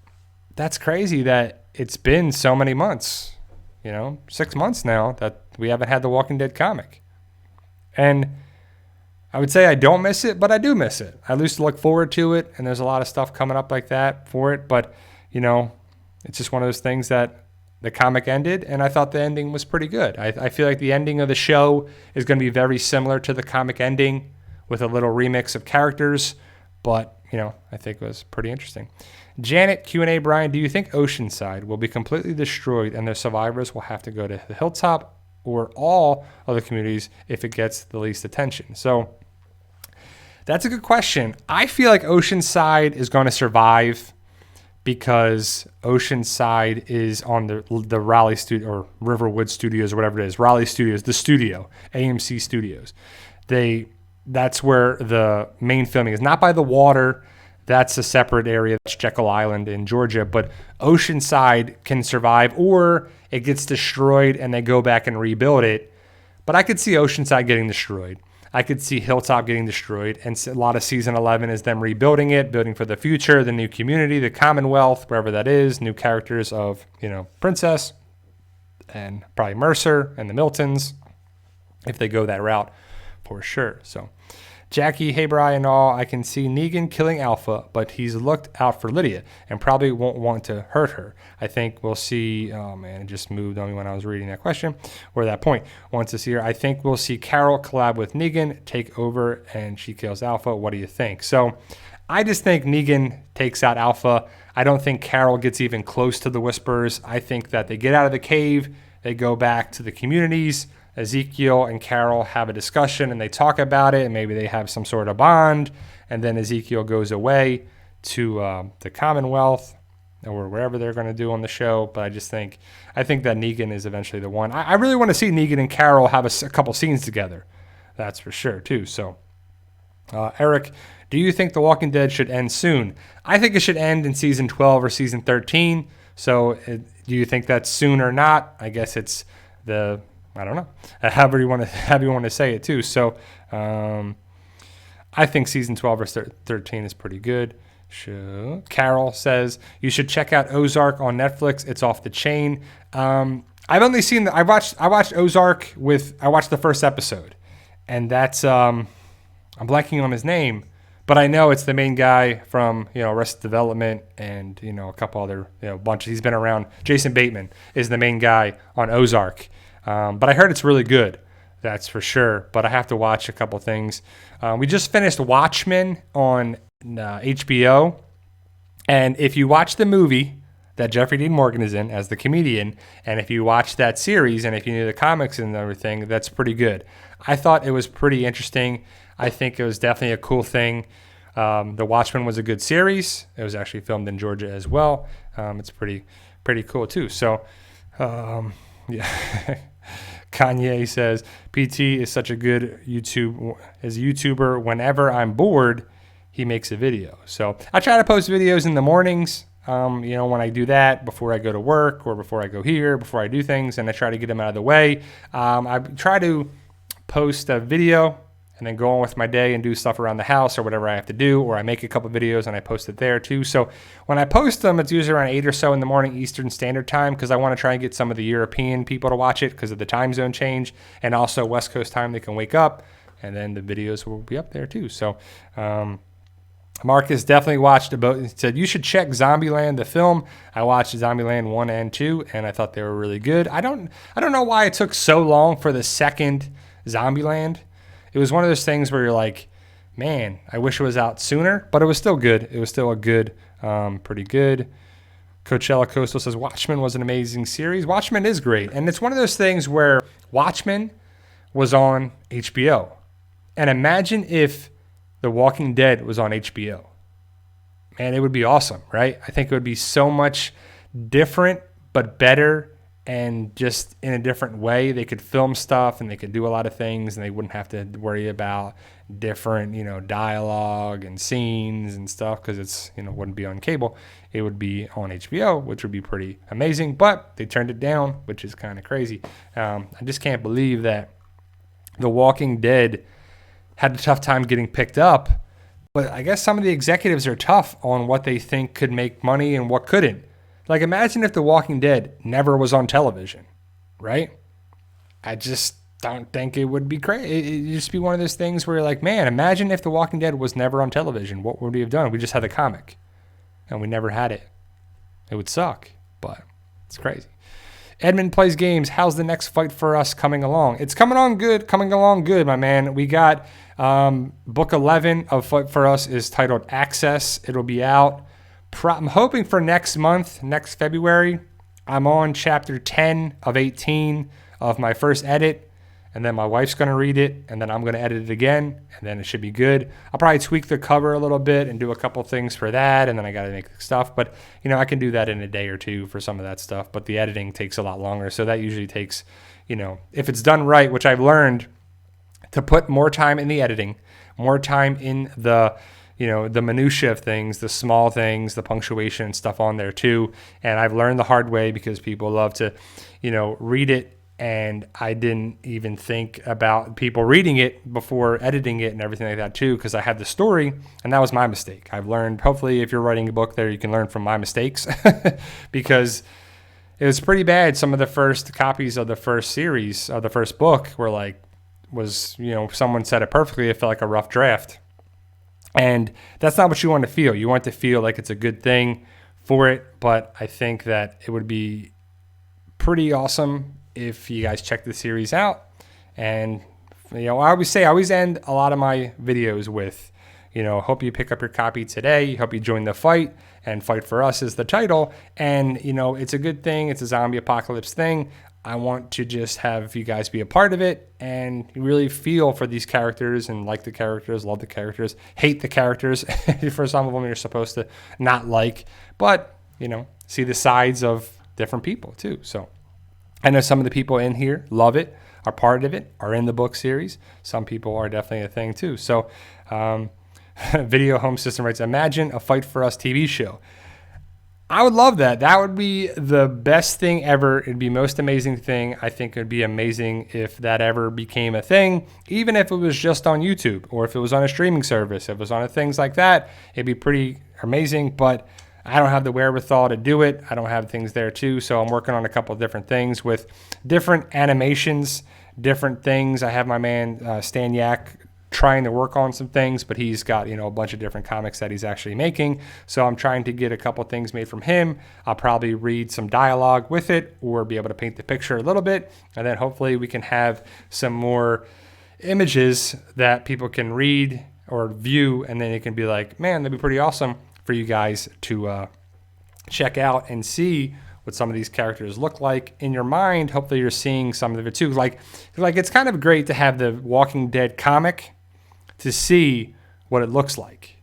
that's crazy that it's been so many months, you know, 6 months now that we haven't had the Walking Dead comic. And I would say I don't miss it, but I do miss it. I used to look forward to it, and there's a lot of stuff coming up like that for it. But, you know, it's just one of those things that the comic ended, and I thought the ending was pretty good. I feel like the ending of the show is going to be very similar to the comic ending with a little remix of characters, but, you know, I think it was pretty interesting. Janet Q&A, Brian, do you think Oceanside will be completely destroyed and the survivors will have to go to the Hilltop or all other communities if it gets the least attention? So that's a good question. I feel like Oceanside is going to survive because Oceanside is on the Raleigh studio or Riverwood Studios or whatever it is. Raleigh Studios, the studio, AMC Studios. That's where the main filming is. Not by the water. That's a separate area. That's Jekyll Island in Georgia. But Oceanside can survive, or it gets destroyed and they go back and rebuild it. But I could see Oceanside getting destroyed. I could see Hilltop getting destroyed, and a lot of season 11 is them rebuilding it, building for the future, the new community, the Commonwealth, wherever that is, new characters of, you know, Princess and probably Mercer and the Miltons, if they go that route, for sure. So, Jackie, hey Bri and all, I can see Negan killing Alpha, but he's looked out for Lydia and probably won't want to hurt her. I think we'll see, oh man, it just moved on me when I was reading that question, or that point. Wants to see her. I think we'll see Carol collab with Negan, take over, and she kills Alpha. What do you think? So I just think Negan takes out Alpha. I don't think Carol gets even close to the Whisperers. I think that they get out of the cave, they go back to the communities, Ezekiel and Carol have a discussion and they talk about it, and maybe they have some sort of bond, and then Ezekiel goes away to the Commonwealth or wherever they're going to do on the show. But I think that Negan is eventually the one. I really want to see Negan and Carol have a couple scenes together. That's for sure too. So Eric, do you think The Walking Dead should end soon? I think it should end in season 12 or season 13. So do you think that's soon or not? I guess it's I don't know, however you want to say it too. So I think season 12 or 13 is pretty good. Sure. Carol says you should check out Ozark on Netflix. It's off the chain. I've only seen I watched Ozark I watched the first episode, and that's I'm blanking on his name, but I know it's the main guy from Arrested Development and a couple other bunches. He's been around. Jason Bateman is the main guy on Ozark. But I heard it's really good, that's for sure. But I have to watch a couple things. We just finished Watchmen on HBO. And if you watch the movie that Jeffrey Dean Morgan is in as the comedian, and if you watch that series, and if you knew the comics and everything, that's pretty good. I thought it was pretty interesting. I think it was definitely a cool thing. The Watchmen was a good series. It was actually filmed in Georgia as well. It's pretty cool too. So, yeah. Kanye says, PT is such a good YouTuber. Whenever I'm bored, he makes a video. So I try to post videos in the mornings, when I do that, before I go to work or before I go here, before I do things, and I try to get them out of the way. I try to post a video and then go on with my day and do stuff around the house or whatever I have to do, or I make a couple videos and I post it there too. So when I post them, it's usually around 8 or so in the morning Eastern Standard Time, because I want to try and get some of the European people to watch it because of the time zone change, and also West Coast time, they can wake up, and then the videos will be up there too. So Marcus definitely watched he said you should check Zombieland the film. I watched Zombieland 1 and 2 and I thought they were really good. I don't know why it took so long for the second Zombieland. It was one of those things where you're like, man, I wish it was out sooner, but it was still good. It was still a good, pretty good. Coachella Coastal says Watchmen was an amazing series. Watchmen is great. And it's one of those things where Watchmen was on HBO. And imagine if The Walking Dead was on HBO. Man, it would be awesome, right? I think it would be so much different, but better, and just in a different way. They could film stuff and they could do a lot of things, and they wouldn't have to worry about different, dialogue and scenes and stuff, because it's, wouldn't be on cable. It would be on HBO, which would be pretty amazing, but they turned it down, which is kind of crazy. I just can't believe that The Walking Dead had a tough time getting picked up, but I guess some of the executives are tough on what they think could make money and what couldn't. Like, imagine if The Walking Dead never was on television, right? I just don't think it would be great. It'd just be one of those things where you're like, man, imagine if The Walking Dead was never on television. What would we have done? We just had the comic, and we never had it. It would suck, but it's crazy. Edmund plays games. How's the next fight for us coming along? It's coming along good, my man. We got book 11 of Fight for Us is titled Access. It'll be out. I'm hoping for next month, next February. I'm on chapter 10 of 18 of my first edit, and then my wife's going to read it, and then I'm going to edit it again, and then it should be good. I'll probably tweak the cover a little bit and do a couple things for that, and then I got to make the stuff. But, I can do that in a day or two for some of that stuff, but the editing takes a lot longer. So that usually takes, if it's done right, which I've learned to put more time in the editing, more time in the the minutia of things, the small things, the punctuation and stuff on there too. And I've learned the hard way because people love to, read it. And I didn't even think about people reading it before editing it and everything like that too, because I had the story, and that was my mistake. I've learned, hopefully if you're writing a book there, you can learn from my mistakes because it was pretty bad. Some of the first copies of the first series of the first book were like was, someone said it perfectly. It felt like a rough draft. And that's not what you want to feel. You want to feel like it's a good thing for it. But I think that it would be pretty awesome if you guys check the series out. And, I always end a lot of my videos with, hope you pick up your copy today. Hope you join the fight. And Fight for Us is the title. And, it's a good thing. It's a zombie apocalypse thing. I want to just have you guys be a part of it and really feel for these characters and like the characters, love the characters, hate the characters. For some of them, you're supposed to not like, but, see the sides of different people too. So I know some of the people in here love it, are part of it, are in the book series. Some people are definitely a thing too. So Video Home System writes, imagine a Fight for Us TV show. I would love that. That would be the best thing ever. It'd be the most amazing thing. I think it'd be amazing if that ever became a thing, even if it was just on YouTube or if it was on a streaming service. If it was on things like that, it'd be pretty amazing, but I don't have the wherewithal to do it. I don't have things there too, so I'm working on a couple of different things with different animations, different things. I have my man Stan Yak trying to work on some things, but he's got a bunch of different comics that he's actually making, so I'm trying to get a couple things made from him. I'll probably read some dialogue with it or be able to paint the picture a little bit, and then hopefully we can have some more images that people can read or view, and then it can be like, man, that'd be pretty awesome for you guys to check out and see what some of these characters look like in your mind. Hopefully you're seeing some of it too. Like it's kind of great to have the Walking Dead comic to see what it looks like,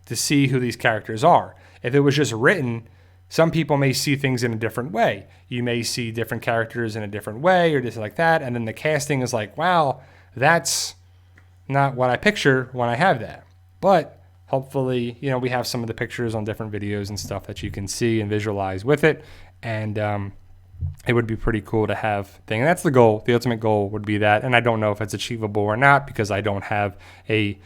to see who these characters are. If it was just written, some people may see things in a different way. You may see different characters in a different way or just like that. And then the casting is like, wow, that's not what I picture when I have that. But hopefully, we have some of the pictures on different videos and stuff that you can see and visualize with it. And it would be pretty cool to have thing. And that's the goal. The ultimate goal would be that. And I don't know if it's achievable or not because I don't have a,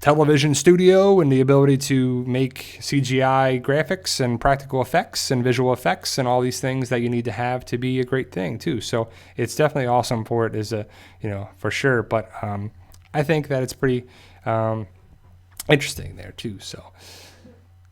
television studio and the ability to make CGI graphics and practical effects and visual effects and all these things that you need to have to be a great thing too. So it's definitely awesome for it as a, for sure. But I think that it's pretty interesting there too. So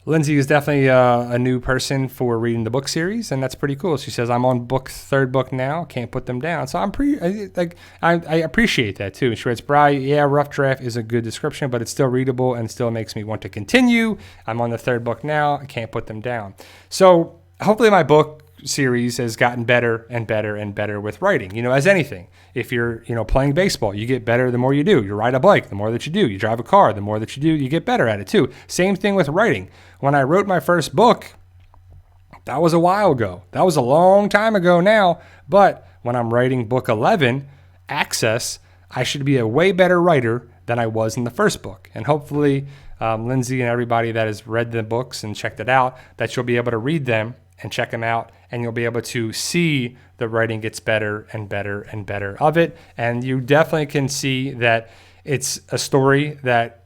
Lindsay is definitely a new person for reading the book series, and that's pretty cool. She says, I'm on third book now, can't put them down. So I appreciate that too. She writes, Bri, yeah, rough draft is a good description, but it's still readable and still makes me want to continue. I'm on the third book now, I can't put them down. So hopefully my book series has gotten better and better and better with writing. As anything, if you're, playing baseball, you get better the more you do. You ride a bike, the more that you do. You drive a car, the more that you do, you get better at it too. Same thing with writing. When I wrote my first book, that was a while ago. That was a long time ago now. But when I'm writing book 11, Access, I should be a way better writer than I was in the first book. And hopefully, Lindsay and everybody that has read the books and checked it out, that you'll be able to read them and check them out, and you'll be able to see the writing gets better and better and better of it. And you definitely can see that it's a story that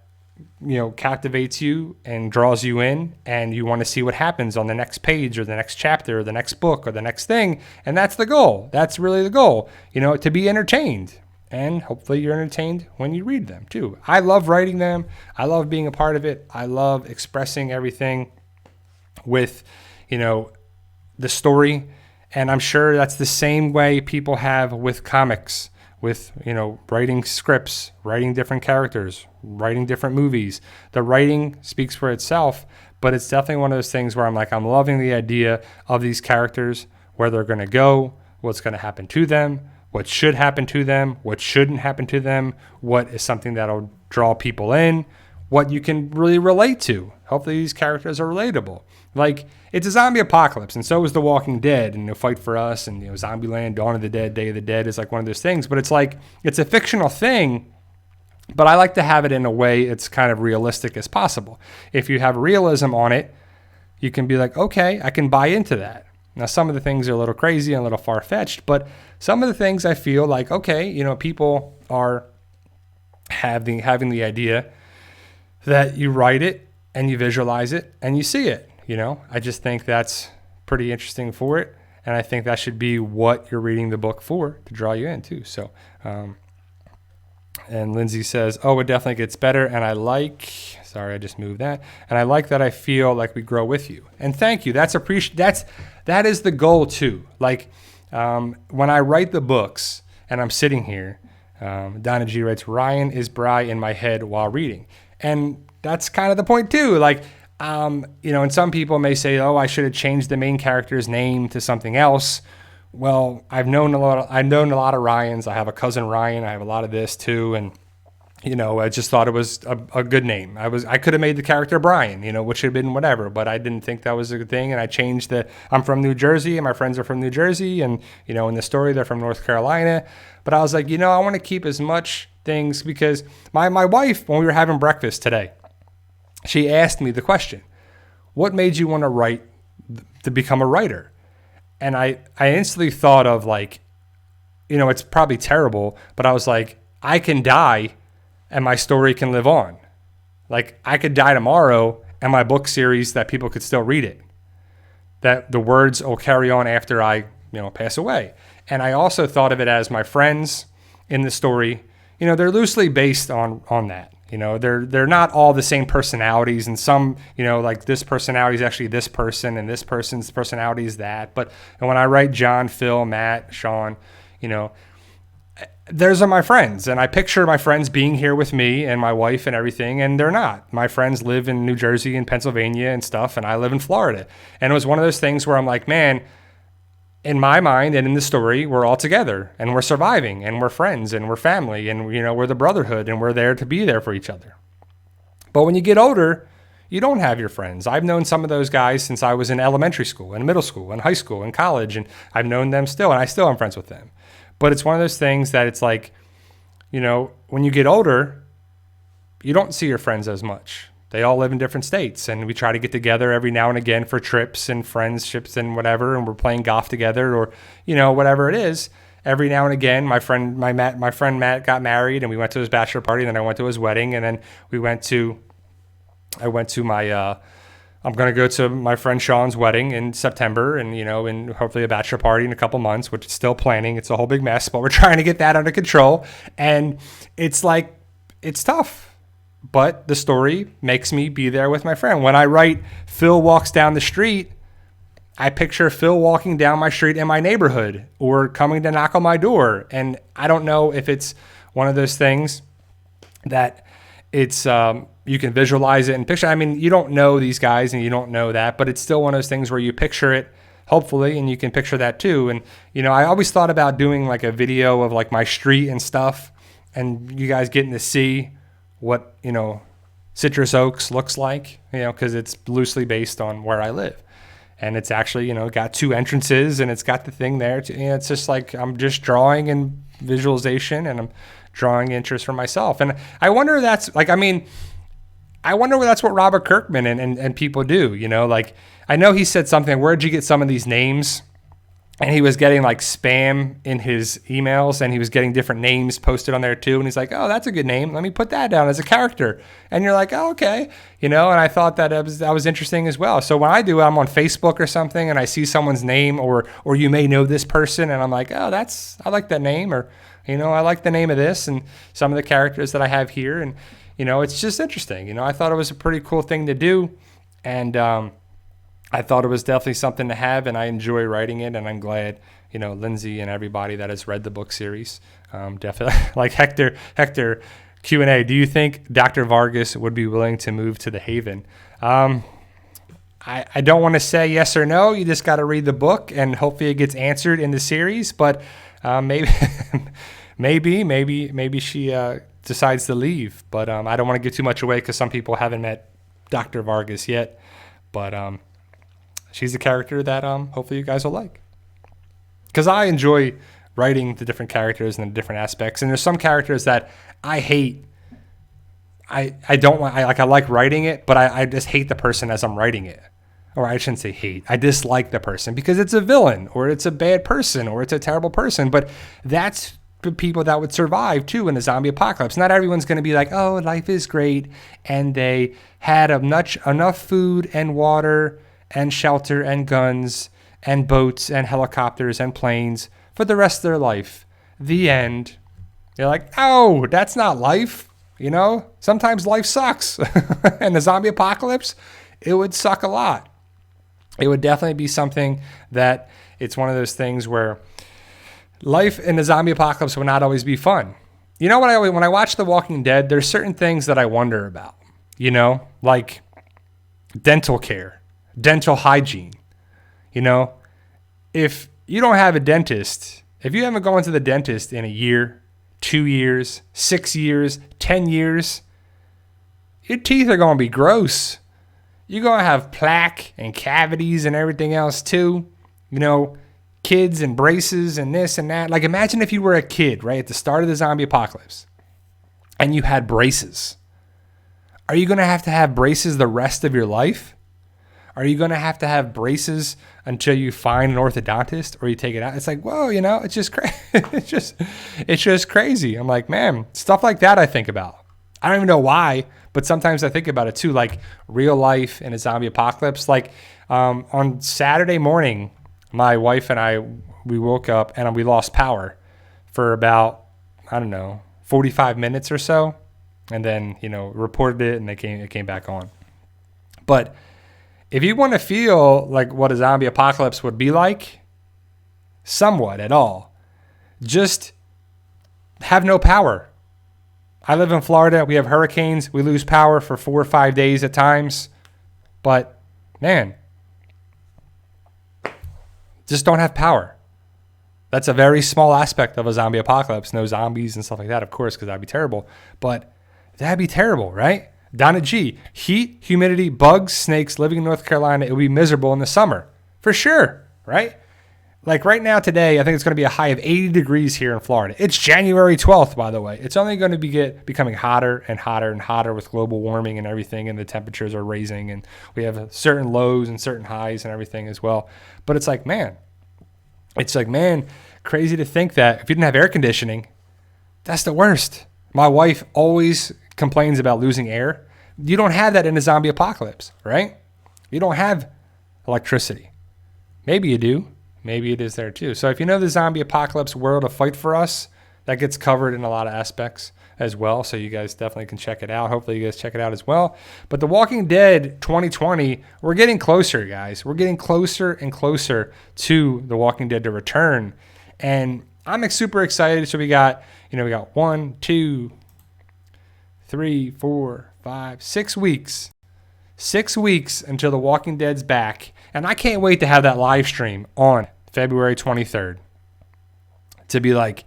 captivates you and draws you in, and you want to see what happens on the next page or the next chapter or the next book or the next thing. And that's the goal. That's really the goal, to be entertained. And hopefully you're entertained when you read them too. I love writing them. I love being a part of it. I love expressing everything with, the story. And I'm sure that's the same way people have with comics, with, writing scripts, writing different characters, writing different movies. The writing speaks for itself, but it's definitely one of those things where I'm loving the idea of these characters, where they're going to go, what's going to happen to them, what should happen to them, what shouldn't happen to them, what is something that'll draw people in, what you can really relate to. Hopefully these characters are relatable. Like, it's a zombie apocalypse, and so is The Walking Dead, and Fight for Us, and Zombieland, Dawn of the Dead, Day of the Dead is like one of those things. But it's like, it's a fictional thing, but I like to have it in a way it's kind of realistic as possible. If you have realism on it, you can be like, okay, I can buy into that. Now, some of the things are a little crazy and a little far-fetched, but some of the things I feel like, okay, people are having the idea that you write it and you visualize it and you see it. I just think that's pretty interesting for it. And I think that should be what you're reading the book for, to draw you in too. So And Lindsay says, oh, it definitely gets better. And I like, sorry, I just moved that. And I like that I feel like we grow with you. And thank you. That is the goal too. Like when I write the books and I'm sitting here, Donna G writes, Ryan is Bry in my head while reading. And that's kind of the point too. Like, and some people may say, oh, I should have changed the main character's name to something else. Well, I've known a lot of Ryans. I have a cousin Ryan. I have a lot of this too. And, I just thought it was a good name. I could have made the character Brian, which would have been whatever, but I didn't think that was a good thing. And I changed I'm from New Jersey and my friends are from New Jersey. And, in the story, they're from North Carolina. But I was like, I want to keep as much things because my wife, when we were having breakfast today, she asked me the question, what made you want to write, to become a writer? And I instantly thought of like, it's probably terrible, but I was like, I can die and my story can live on. Like I could die tomorrow and my book series that people could still read it. That the words will carry on after I, pass away. And I also thought of it as my friends in the story, they're loosely based on that. They're not all the same personalities, and some, like this personality is actually this person and this person's personality is that. But when I write John, Phil, Matt, Sean, those are my friends. And I picture my friends being here with me and my wife and everything, and they're not. My friends live in New Jersey and Pennsylvania and stuff, and I live in Florida. And it was one of those things where I'm like, man, in my mind and in the story, we're all together and we're surviving and we're friends and we're family and, we're the brotherhood and we're there to be there for each other. But when you get older, you don't have your friends. I've known some of those guys since I was in elementary school and middle school and high school and college, and I've known them still, and I still am friends with them. But it's one of those things that it's like, when you get older, you don't see your friends as much. They all live in different states, and we try to get together every now and again for trips and friendships and whatever, and we're playing golf together or, whatever it is. Every now and again, my friend Matt got married, and we went to his bachelor party, and then I went to his wedding, and then I went to my I'm going to go to my friend Sean's wedding in September and, and hopefully a bachelor party in a couple months, which is still planning. It's a whole big mess, but we're trying to get that under control. And it's like, it's tough. But the story makes me be there with my friend. When I write Phil walks down the street, I picture Phil walking down my street in my neighborhood or coming to knock on my door. And I don't know if it's one of those things that it's you can visualize it and picture. I mean, you don't know these guys and you don't know that, but it's still one of those things where you picture it, hopefully, and you can picture that too. And, I always thought about doing like a video of like my street and stuff and you guys getting to see what, Citrus Oaks looks like, because it's loosely based on where I live. And it's actually, got two entrances and it's got the thing there. It's just like I'm just drawing and visualization and I'm drawing interest for myself. And I wonder that's like, I wonder that's what Robert Kirkman and people do, like I know he said something, where'd you get some of these names? And he was getting like spam in his emails and he was getting different names posted on there too. And he's like, oh, that's a good name. Let me put that down as a character. And you're like, oh, okay. And I thought that was interesting as well. So when I do, I'm on Facebook or something and I see someone's name or you may know this person. And I'm like, oh, I like that name. Or, I like the name of this and some of the characters that I have here. And, it's just interesting. I thought it was a pretty cool thing to do. And, I thought it was definitely something to have, and I enjoy writing it, and I'm glad, Lindsay and everybody that has read the book series. Definitely, like Hector Q&A, do you think Dr. Vargas would be willing to move to the Haven? I don't want to say yes or no. You just got to read the book, and hopefully it gets answered in the series, but maybe maybe she decides to leave, but I don't want to give too much away because some people haven't met Dr. Vargas yet, but she's a character that hopefully you guys will like. Because I enjoy writing the different characters and the different aspects. And there's some characters that I hate. I don't want, I like writing it, but I just hate the person as I'm writing it. Or I shouldn't say hate. I dislike the person because it's a villain or it's a bad person or it's a terrible person. But that's the people that would survive too in a zombie apocalypse. Not everyone's going to be like, oh, life is great. And they had enough food and water and shelter and guns and boats and helicopters and planes for the rest of their life. The end. You're like, no, that's not life. You know, sometimes life sucks. And the zombie apocalypse, it would suck a lot. It would definitely be something that it's one of those things where life in the zombie apocalypse would not always be fun. You know what? When I watch The Walking Dead, there's certain things that I wonder about, you know, like dental care, dental hygiene. You know, if you don't have a dentist, if you haven't gone to the dentist in a year, 2 years, 6 years, 10 years, your teeth are going to be gross. You're going to have plaque and cavities and everything else too. You know, kids and braces and this and that. Like, imagine if you were a kid, right, at the start of the zombie apocalypse and you had braces. Are you going to have braces the rest of your life? Are you going to have braces until you find an orthodontist or you take it out? It's like, whoa, you know, it's just crazy. it's just crazy. I'm like, man, stuff like that I think about. I don't even know why, but sometimes I think about it too, like real life in a zombie apocalypse. Like on Saturday morning, my wife and I, we woke up and we lost power for about, I don't know, 45 minutes or so. And then, you know, reported it and it came back on. But if you want to feel like what a zombie apocalypse would be like, somewhat at all, just have no power. I live in Florida. We have hurricanes. We lose power for 4 or 5 days at times. But, man, just don't have power. That's a very small aspect of a zombie apocalypse. No zombies and stuff like that, of course, because that'd be terrible. But that'd be terrible, right? Donna G, heat, humidity, bugs, snakes, living in North Carolina, it would be miserable in the summer. For sure, right? Like right now today, I think it's going to be a high of 80 degrees here in Florida. It's January 12th, by the way. It's only going to be becoming hotter and hotter and hotter with global warming and everything, and the temperatures are raising, and we have certain lows and certain highs and everything as well. But it's like, man, crazy to think that if you didn't have air conditioning, that's the worst. My wife always complains about losing air. You don't have that in a zombie apocalypse, right? You don't have electricity. Maybe you do. Maybe it is there too. So if you know the zombie apocalypse world of Fight for Us, that gets covered in a lot of aspects as well. So you guys definitely can check it out. Hopefully you guys check it out as well. But The Walking Dead 2020, we're getting closer, guys. We're getting closer and closer to The Walking Dead to return. And I'm super excited. So we got 1, 2, 3, 4, 5, 6 weeks. 6 weeks until The Walking Dead's back. And I can't wait to have that live stream on February 23rd. To be like,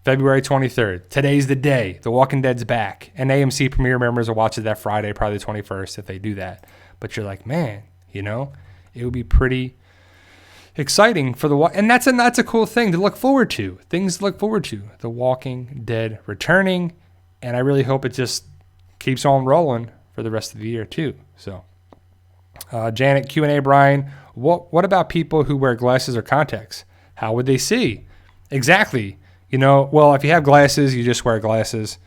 February 23rd. Today's the day. The Walking Dead's back. And AMC Premiere members will watch it that Friday, probably the 21st, if they do that. But you're like, man, it would be pretty exciting for and that's a cool thing to look forward to. Things to look forward to. The Walking Dead returning. And I really hope it just keeps on rolling for the rest of the year too. So, Janet, Q&A, Brian, what about people who wear glasses or contacts? How would they see? Exactly. Well, if you have glasses, you just wear glasses.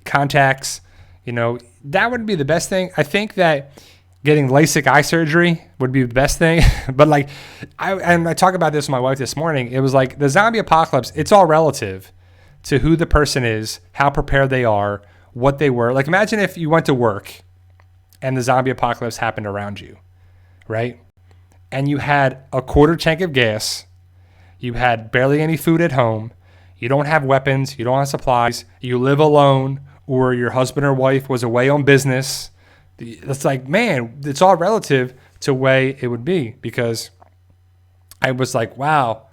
Contacts, that would be the best thing. I think that getting LASIK eye surgery would be the best thing. But I talked about this with my wife this morning. It was like the zombie apocalypse, it's all relative to who the person is, how prepared they are, what they were. Like, imagine if you went to work and the zombie apocalypse happened around you, right? And you had a quarter tank of gas, you had barely any food at home, you don't have weapons, you don't have supplies, you live alone, or your husband or wife was away on business. It's like, man, it's all relative to the way it would be, because I was like, wow.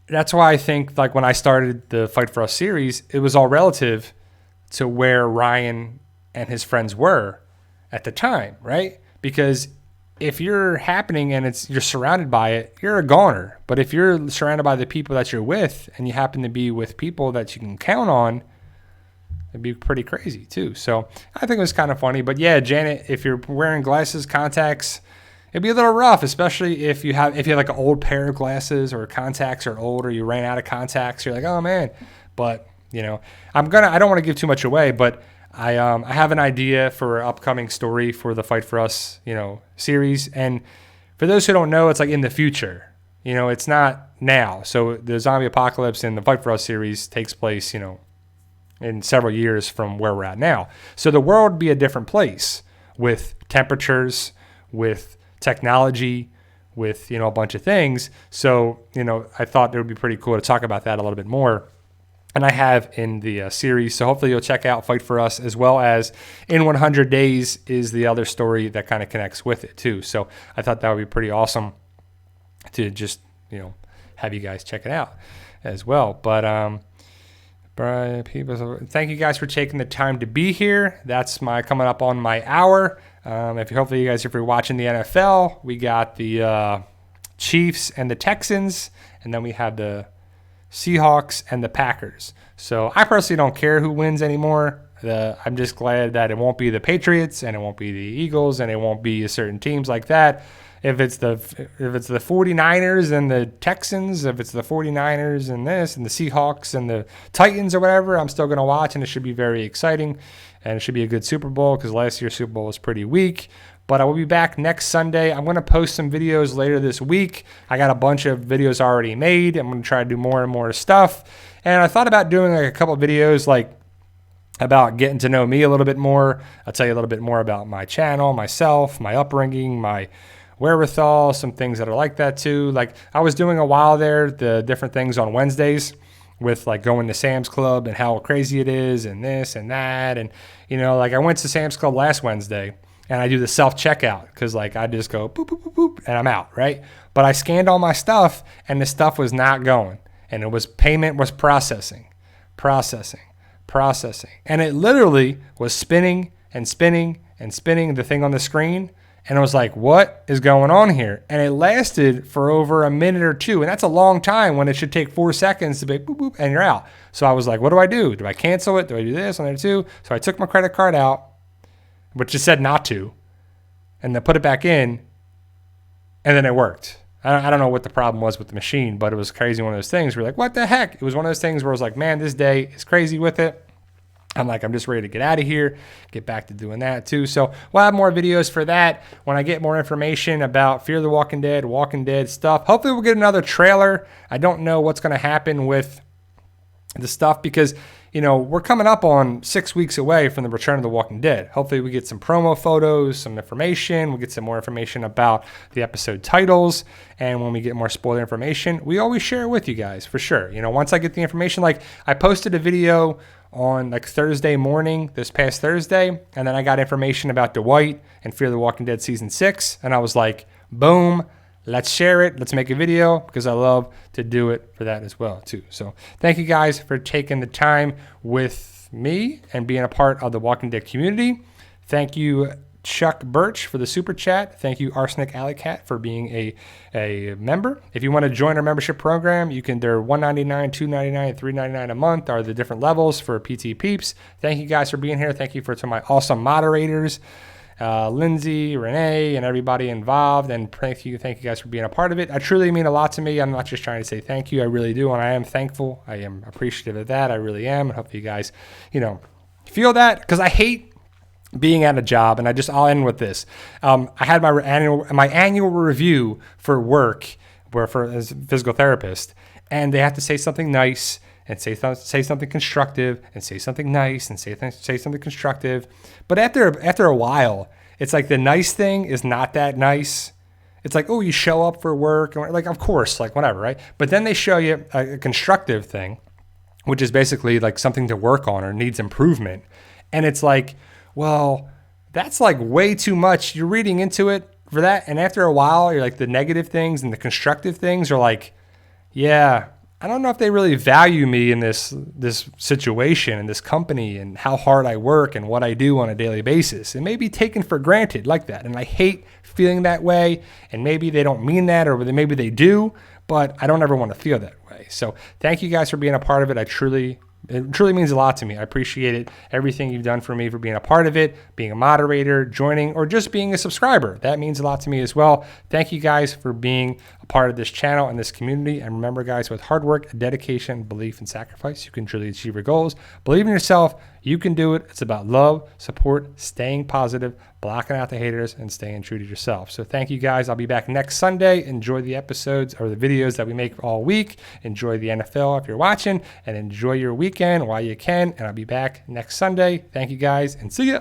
That's why I think, like, when I started the Fight for Us series, it was all relative to where Ryan and his friends were at the time, right? Because if you're happening and you're surrounded by it, you're a goner. But if you're surrounded by the people that you're with and you happen to be with people that you can count on, it'd be pretty crazy too. So I think it was kind of funny. But yeah, Janet, if you're wearing glasses, contacts, it'd be a little rough, especially if you have like an old pair of glasses or contacts are old, or you ran out of contacts. You're like, oh man. But I don't want to give too much away, but I have an idea for an upcoming story for the Fight for Us, series. And for those who don't know, it's like in the future, You know, it's not now. So the zombie apocalypse in the Fight for Us series takes place, you know, in several years from where we're at now. So the world would be a different place with temperatures, with technology, with, you know, a bunch of things. So, you know, I thought it would be pretty cool to talk about that a little bit more. And I have in the series. So hopefully you'll check out Fight for Us, as well as In 100 Days is the other story that kind of connects with it too. So I thought that would be pretty awesome to just, you know, have you guys check it out as well. But people, thank you guys for taking the time to be here. That's my coming up on my hour. Hopefully you guys, if you're watching the NFL, we got the Chiefs and the Texans, and then we have the Seahawks and the Packers. So I personally don't care who wins anymore. I'm just glad that it won't be the Patriots, and it won't be the Eagles, and it won't be certain teams like that. If it's the 49ers and the Texans, if it's the 49ers and this and the Seahawks and the Titans or whatever, I'm still going to watch, and it should be very exciting, and it should be a good Super Bowl, because last year's Super Bowl was pretty weak. But I will be back next Sunday. I'm going to post some videos later this week. I got a bunch of videos already made. I'm going to try to do more and more stuff. And I thought about doing like a couple of videos like about getting to know me a little bit more. I'll tell you a little bit more about my channel, myself, my upbringing, my wherewithal, some things that are like that too. Like I was doing a while there, the different things on Wednesdays with like going to Sam's Club and how crazy it is and this and that. And, you know, like I went to Sam's Club last Wednesday and I do the self-checkout because like I just go boop, boop, boop, boop, and I'm out, right? But I scanned all my stuff and the stuff was not going. And it was payment was processing. And it literally was spinning and spinning and spinning the thing on the screen. And I was like, what is going on here? And it lasted for over a minute or two. And that's a long time when it should take 4 seconds to be boop, boop, and you're out. So I was like, what do I do? Do I cancel it? Do I do this on there too? So I took my credit card out, which it said not to, and then put it back in, and then it worked. I don't know what the problem was with the machine, but it was crazy. One of those things where you're like, what the heck? It was one of those things where I was like, man, this day is crazy with it. I'm like, I'm just ready to get out of here, get back to doing that too. So we'll have more videos for that when I get more information about Fear the Walking Dead stuff. Hopefully we'll get another trailer. I don't know what's going to happen with the stuff because, you know, we're coming up on 6 weeks away from the return of the Walking Dead. Hopefully we get some promo photos, some information. We'll get some more information about the episode titles. And when we get more spoiler information, we always share it with you guys for sure. You know, once I get the information, like I posted a video on like Thursday morning, this past Thursday, and then I got information about Dwight and Fear the Walking Dead season 6, and I was like, boom, let's share it, let's make a video, because I love to do it for that as well too. So thank you guys for taking the time with me and being a part of the Walking Dead community. Thank you, Chuck Birch, for the super chat. Thank you, Arsenic Alley Cat, for being a member. If you want to join our membership program, you can. They're $1.99, $2.99, $3.99 a month are the different levels for PT Peeps. Thank you guys for being here. Thank you to my awesome moderators, Lindsay, Renee, and everybody involved. And thank you guys for being a part of it. I truly mean a lot to me. I'm not just trying to say thank you. I really do, and I am thankful. I am appreciative of that. I really am, and hopefully you guys, you know, feel that, because I hate being at a job, and I'll end with this. I had my annual review for work, as a physical therapist, and they have to say something nice and say something constructive and say something nice and say something constructive. But after a while, it's like the nice thing is not that nice. It's like, oh, you show up for work, and like, of course, like whatever, right? But then they show you a constructive thing, which is basically like something to work on or needs improvement, and it's like, well, that's like way too much. You're reading into it for that. And after a while, you're like, the negative things and the constructive things are like, yeah, I don't know if they really value me in this situation, in this company, and how hard I work and what I do on a daily basis. It may be taken for granted like that. And I hate feeling that way. And maybe they don't mean that, or maybe they do, but I don't ever want to feel that way. So thank you guys for being a part of it. It truly means a lot to me. I appreciate it. Everything you've done for me, for being a part of it, being a moderator, joining, or just being a subscriber. That means a lot to me as well. Thank you guys for being a part of this channel and this community. And remember, guys, with hard work, dedication, belief, and sacrifice, you can truly achieve your goals. Believe in yourself. You can do it. It's about love, support, staying positive, blocking out the haters, and staying true to yourself. So thank you guys. I'll be back next Sunday. Enjoy the episodes or the videos that we make all week. Enjoy the NFL if you're watching, and enjoy your weekend while you can. And I'll be back next Sunday. Thank you guys, and see ya.